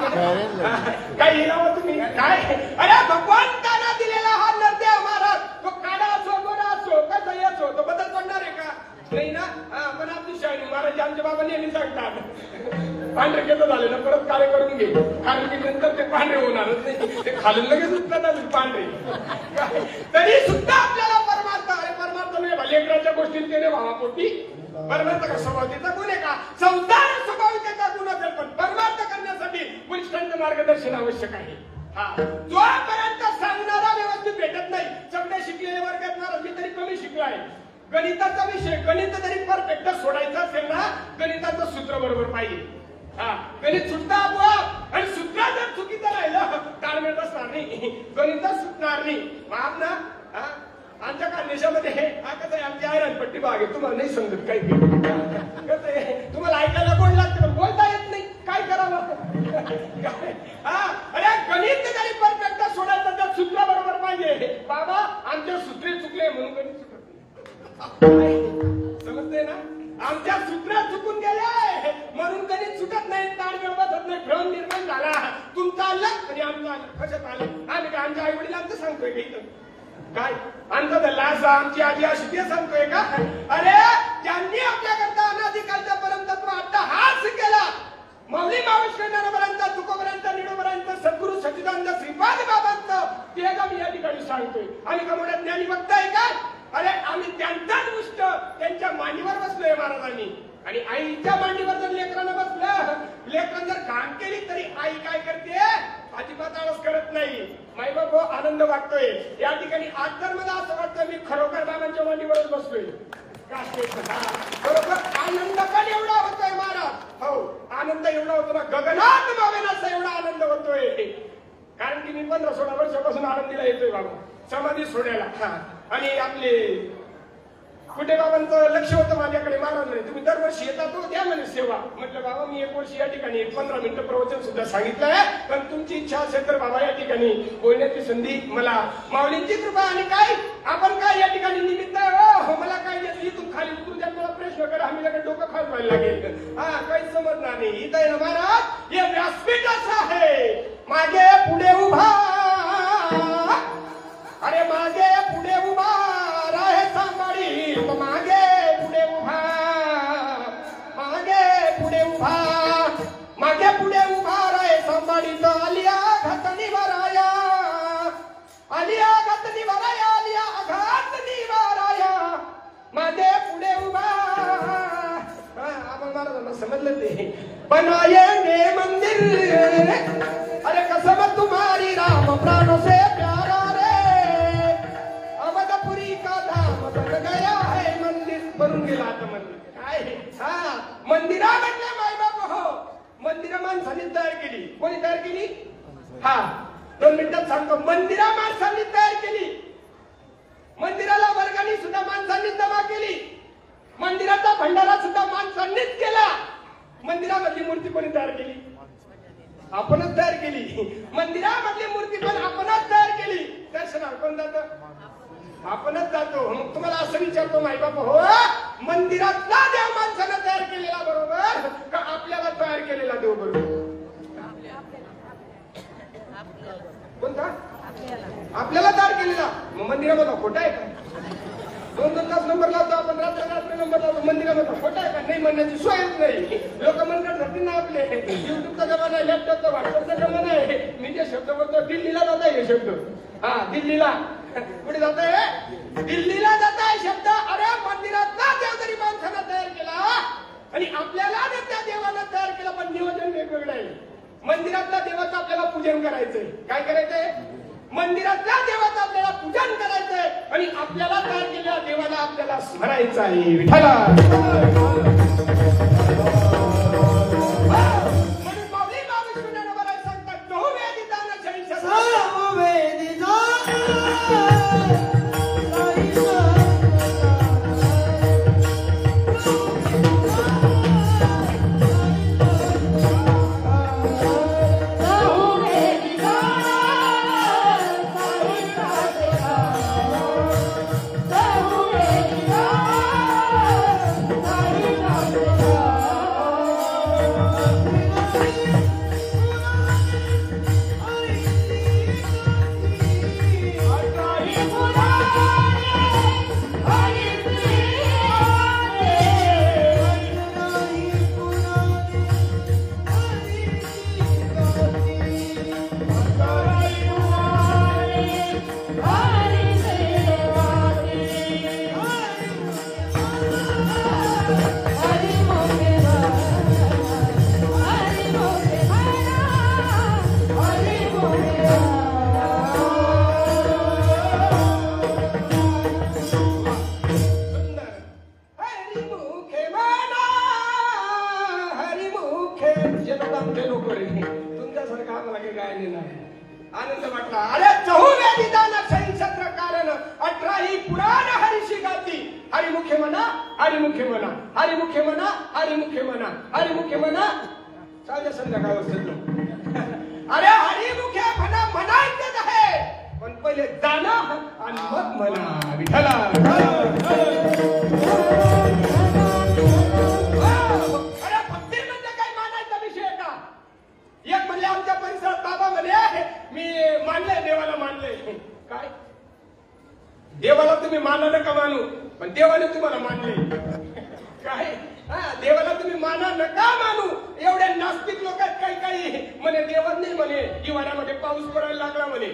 काय लावा तुम्ही काय. अरे भगवंताना दिलेला हा नरदेव महाराज तो काळा असो गोरा असो कसाही असो तो बदल पडणार आहे का? नाही ना. पण आपली शाळी महाराज आमच्या बाबा नेहमी सांगतात पांढरे केलं झाले ना परत कार्य करून घे, कारण की नंतर ते पांढरे होणारच नाही, ते खालून लगेच उत्तर पांढरे. तरी सुद्धा आपल्याला परमार्थ अरे परमार्थ नाही लेकराच्या गोष्टीत केले भावापोटी परमार्थ का स्वभावतेचा गुण आहे का? संसार स्वभाविकेचा गुण असेल, पण परमार्थ करण्यासाठी वरिष्ठांचं मार्गदर्शन आवश्यक आहे. हा जोपर्यंत सांगणारा व्यवस्थित भेटत नाही, सगळे शिकलेले वर्गात ना मी तरी कमी शिकलो आहे. गणिताचा विषय गणित जरी परफेक्ट सोडायचं असेल ना गणिताचं सूत्र बरोबर पाहिजे. हा गणित सुटता आपोआप, आणि सूत्र जर चुकीचं राहिलं ताळमेळ बसणार नाही, गणित सुटणार नाही. माफ ना. आमच्या खानदेशामध्ये हा कसं आहे आमची आयरनपट्टी भाग आहे, तुम्हाला नाही समजत काही कसं आहे, तुम्हाला ऐकायला गोड लागतं पण बोलता येत नाही, काय करावं. हा अरे गणित जरी परफेक्ट सोडायचं तर सूत्र बरोबर पाहिजे. बाबा आमचे सूत्रे चुकले म्हणून गणित समजते ना, आमच्या सूत्र चुकून गेले म्हणून गणित सुटत नाही, ताळमेळ बसत नाही, भ्रम निर्माण झाला. तुमचा आलं आणि आमचं आलं, कशात आलं? आम्ही का आमच्या आई वडिलांचं सांगतोय का इथं काय आमचं धरला असं आमची आजी अशी ते सांगतोय का? अरे त्यांनी आपल्याकरता अनाधिकालचं परमतत्व आता हाच केला. मौली मावश्वरांपर्यंत तुकोपर्यंत निडोपर्यंत सद्गुरु सच्चिदानंद श्रीपाद बाबांचं ते मी या ठिकाणी सांगतोय. आम्ही का मोठ्या ज्ञानी बघताय का? अरे आम्ही त्यांचाच गोष्ट त्यांच्या मांडीवर बसलोय महाराजांनी, आणि आईच्या मांडीवर जर लेकरांना बसलं, लेकरांना जर काम केली तरी आई काय करते? अजिबात आळस करत नाही. माई बाबा आनंद वाटतोय या ठिकाणी. आज तर मला असं वाटतं मी खरोखर बाबांच्या मांडीवरच बसलोय. बरोबर आनंद पण एवढा होतोय महाराज. हो आनंद एवढा होतो ना गगनात मावेनाचा एवढा आनंद होतोय. कारण की मी 15-16 वर्षापासून आनंदीला येतोय बाबा समाधी सोडायला. आणि आपले कुठे बाबांचं लक्ष होतं माझ्याकडे. महाराज म्हणे तुम्ही दरवर्षी येतात तो द्या म्हणे सेवा. म्हटलं बाबा मी एक वर्षी या ठिकाणी 15 मिनिटं प्रवचन सुद्धा सांगितलंय, पण तुमची इच्छा असेल तर बाबा या ठिकाणी बोलण्याची संधी मला माऊलींची कृपा. आणि काय आपण काय या ठिकाणी निमित्त हो मला काय इथून खाली उतरून द्या मला प्रश्न करा, आम्ही लगेच डोकं खात व्हायला लागेल. हा काही समजणार नाही. इथं आहे ना महाराज हे व्यासपीठ असं आहे, मागे पुढे उभा, अरे मागे पुढे उभा राहे सांभाळी, मागे पुढे उभा, मागे पुढे उभा, मागे पुढे उभा राहे सांभाळी. आलिया घात निवाराया, आलिया घात निवाराया, आलिया घात निवाराया, मागे पुढे उभा. आपण महाराजांना समजलं ते बनाएंगे मंदिर, अरे कसम तुम्हारी राम प्राणों से प्यारा रे, अवधपुरी का धाम बन गया है मंदिर. बनून गेला आता मंदिर. काय हा मंदिरा म्हटलं माय बाप हो, मंदिरं माणसांनी तयार केली. कोणी तयार केली? हा 2 मिनिटात सांगतो. मंदिरा माणसांनी तयार केली. मंदिराला वर्गणी सुद्धा माणसांनीच जमा केली. मंदिराचा भंडारा सुद्धा माणसांनीच केला. मंदिरामधली मूर्ती कोणी तयार केली? आपणच तयार केली. मंदिरामधली मूर्ती पण आपणच तयार केली. दर्शनाला कोण जातं? आपणच जातो. मग तुम्हाला असं विचारतो माई बाप, हो मंदिरातला देव माणसानं तयार केलेला बरोबर का आपल्याला तयार केलेला देव बरोबर? कोणता? आपल्याला तयार केलेला. मग मंदिरामध्ये खोटा आहे का? 2-2 तास नंबर लावतो आपण, रात्र नंबर लावतो. मंदिरामध्ये खोटा आहे का? नाही म्हणण्याची सोयच नाही. लोक म्हणतात धरती ना आपले युट्यूबचा जमाना आहे, लॅपटॉपचा व्हॉट्सअपचा जमाना आहे. मी जे शब्द बोलतो दिल्लीला जात आहे हे शब्द. हा दिल्लीला कुठे जात आहे? दिल्लीला जात आहे शब्द. अरे मंदिरातला देव जरी माणसानं तयार केला आणि आपल्याला त्या देवानं तयार केला, पण नियोजन वेगवेगळं आहे. मंदिरातल्या देवाचं आपल्याला पूजन करायचंय. काय करायचंय? मंदिरातल्या देवाचं आपल्याला पूजन करायचंय आणि आपल्याला तयार केलेल्या देवाला आपल्याला स्मरायचं आहे. विठ्ठला म्हणून माऊली महाविष्णूने बराच सांगतात, चहुवेदी दान आनंद वाटला. अरे चहुवेदी दान सत्र कारण 18 पुराण हरिशी गाती. हरिमुखे म्हणा, हरिमुखे म्हणा, हरिमुखे म्हणा, हरिमुखे म्हणा, हरिमुखे म्हणा. चालू संध्याकाळ वाजतो. अरे हरिमुखे म्हणा म्हणायचंच आहे, पण पहिले जाणं आणि मग म्हणा. विठ्ठला अरे भक्ती म्हणजे काय मानायचा विषय का? एक म्हणले आमच्या परिसरात बाबा म्हणे मी मानले, देवाला मानले. काय देवाला तुम्ही माना नका मानू, पण देवाने तुम्हाला मानले. काय देवाला तुम्ही माना नका मानू. एवढे नास्तिक लोक आहेत काही काही. म्हणे देवच नाही म्हणे, हिवाळ्यामध्ये पाऊस पडायला लागला म्हणे.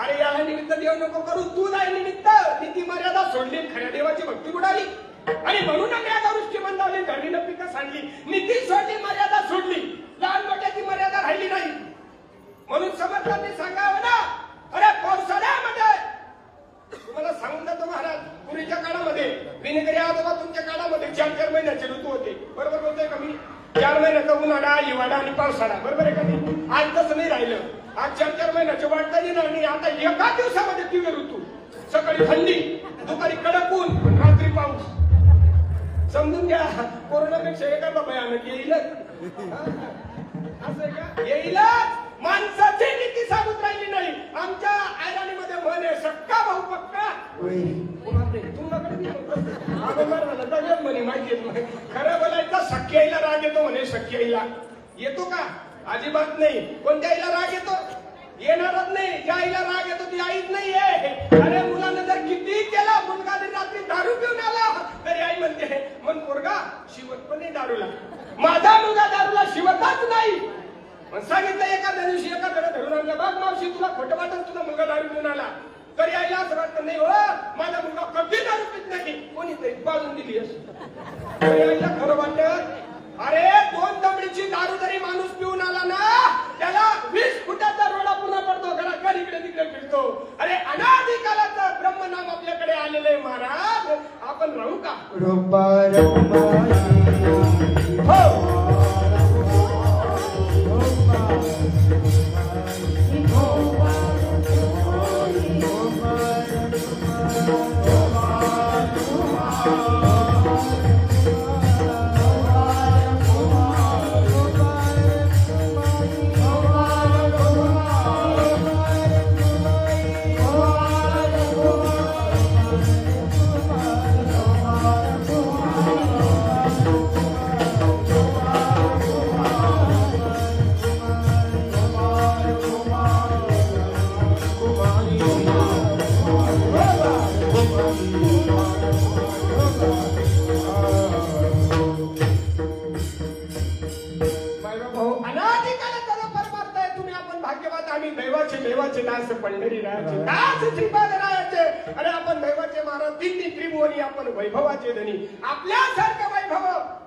अरे याला निमित्त देव नको करू, तू नाही निमित्त. नीती मर्यादा सोडली, खऱ्या देवाची भक्ती बुडाली आणि म्हणून वृष्टी मंदावली, धरणीनं पिकं सांडली. नीती सोडली, मर्यादा सोडली, लहान मोठ्याची मर्यादा राहिली नाही. म्हणून समर्थांनी सांगावं ना, अरे पावसाळ्यामध्ये तुम्हाला सांगून जातो महाराज, पूर्वीच्या काळामध्ये विनेकरी आजोबा तुमच्या काळामध्ये 4-4 महिन्याचे ऋतू होते. बरोबर बोलतोय का मी? 4 महिन्याचा उन्हाळा, हिवाळा आणि पावसाळा. बरोबर आहे का मी? आज तसं नाही राहिलं. आज 4-4 महिन्याचे वाटता येणार नाही. आता एका दिवसामध्ये तीव्र ऋतू. सकाळी थंडी, दुपारी कडक ऊन, रात्री पाऊस. समजून घ्या, कोरोनापेक्षा एखादा भयानक येईलच. असं आहे का? येईलच. माणसाची नीती सांगून राहिली नाही. आमच्या आयराणीमध्ये म्हण आहे, सक्का भाऊ पक्का. खरं बोलायचं, सख्याईला राग येतो म्हणे. सख्याईला येतो का? अजिबात नाही. कोणत्या आईला राग येतो? येणारच नाही. ज्या आईला राग येतो ती आईच नाहीये. अरे मुलांना जर किती केला, मुलगा जर रात्री दारू पिऊन आला तरी आई म्हणते, मन पोरगा शिवत पण नाही दारूला. माझा मुलगा दारूला शिवतच नाही. सांगितलं एखाद्या दिवशी एखाद्याला धरून आणलं, बाग मावशी तुला खोटं वाटत, तुझा मुलगा दारू पिऊन आला. तरी आईला असं वाटतं, नाही हो माझा मुलगा कधी दारू पित नाही. कोणीतरी बाजून दिली असं. आईला खरं वाटत. अरे 2 दमडीची दारू जरी माणूस पिऊन आला ना, त्याला 20 फुटाचा रोडा पुन्हा पडतो. घरात इकडे तिकडे फिरतो. अरे अनादी कालाचं ब्रह्मनाम आपल्याकडे आलेलं आहे महाराज. आपण राहू का? हो पंढरीरायाचे दास श्रीपादरायाचे आणि आपण दैवाचे महाराज तिन्ही त्रिभुवनी आपण वैभवाचे धनी आपल्यासारखं वैभव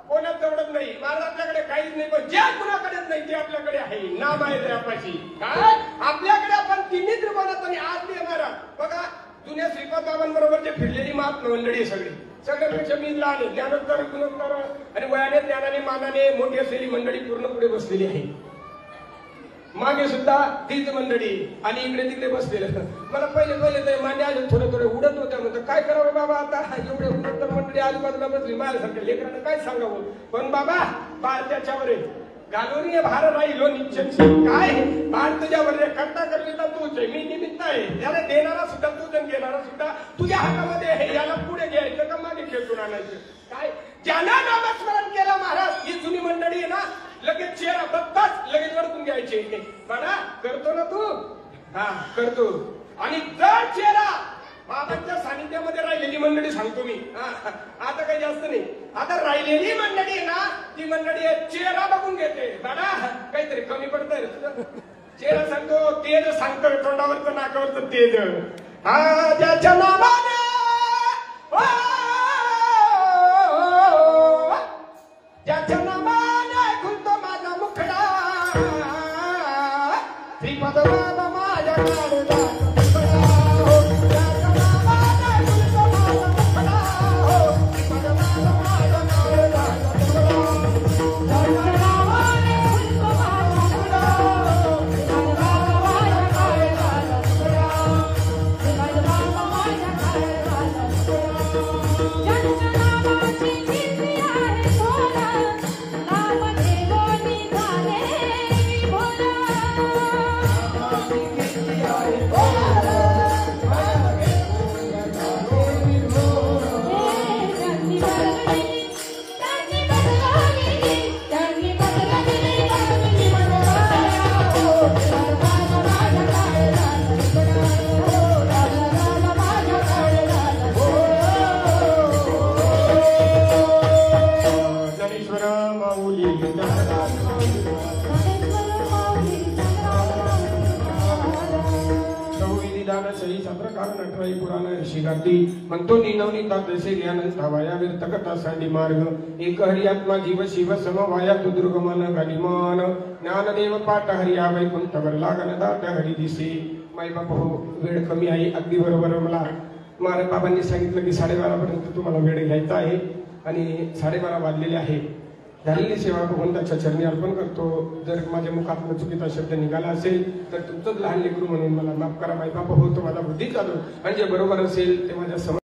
कोणाच एवढंच नाही महाराज आपल्याकडे काहीच नाही पण ज्या कुणाकडेच नाही ते आपल्याकडे आहे नाम आहे त्यापाशी काय आपल्याकडे आपण तिन्ही त्रिभुवनात आणि आज बी महाराज बघा जुन्या श्रीपाद बाबांबरोबरचे फिरलेली महात्मा मंडळी सगळी सगळ्यापेक्षा मी लहान आहे ज्ञानोत्तर गुणोत्तर आणि वयाने ज्ञानाने मानाने मोठी असलेली मंडळी पूर्ण पुढे बसलेली आहे मागे सुद्धा तीच मंडळी आणि इकडे तिकडे बसलेलं मला पहिले ते मान्य आले थोडे उडत होत्या म्हणतो काय करावं बाबा आता एवढे उडत तर मंडळी आजूबाजूला बसली माझ्यासारख्या लेकरांना काय सांगावं पण बाबा बाळ त्याच्यावर आहे घालून भार राहिलो निश्चय काय भार तुझ्यावर करता करता तूच आहे मी निमित्त आहे याला देणारा सुद्धा तूच आणि घेणारा सुद्धा तुझ्या हातामध्ये आहे याला पुढे घ्यायचं का मागे खेळून आणायचं काय ज्यांना नामस्मरण केलं महाराज ही जुनी मंडळी आहे ना लगेच चेहरा बघताच लगेच वरतून घ्यायचे बघा करतो ना तू हा करतो आणि जर चेहरा बाबांच्या सानिध्यामध्ये राहिलेली मंडळी सांगतो मी आता काही जास्त नाही आता राहिलेली मंडळी आहे ना ती मंडळी चेहरा बघून घेते दादा काहीतरी कमी पडतंय चेहरा सांगतो तेज सांगतोय तोंडावरचं नाकावरचं तेज हा ज्याच्या नावाने ज्याच्या नावाने खुलतो माझा मुखडा श्रीपाद बाबा माझ्या काळजा म्हणतो निनवनीता तसे ज्ञानंतावाया व्यर्थकथा सांडी मार्ग एक हरी आत्मा जीव शिव समवाया तु दुर्गमन गनिमान ज्ञानदेव पाठ हरी या वैकुंठवर लागन दाट हरी दिसे माय बाप हो वेळ कमी आहे अगदी बरोबर मला माझ्या बाबांनी सांगितलं की 12:30 पर्यंत तुम्हाला वेळ घ्यायचा आहे आणि 12:30 वाजलेले आहे झालेली सेवा भगवंताच्या चरणी अर्पण करतो जर माझ्या मुखातून चुकीचा शब्द निघाला असेल तर तुमचंच लहान लेकरू म्हणून मला माफ करा माय बाप हो तो माझा बुद्धी चालू आणि जे बरोबर असेल ते माझ्या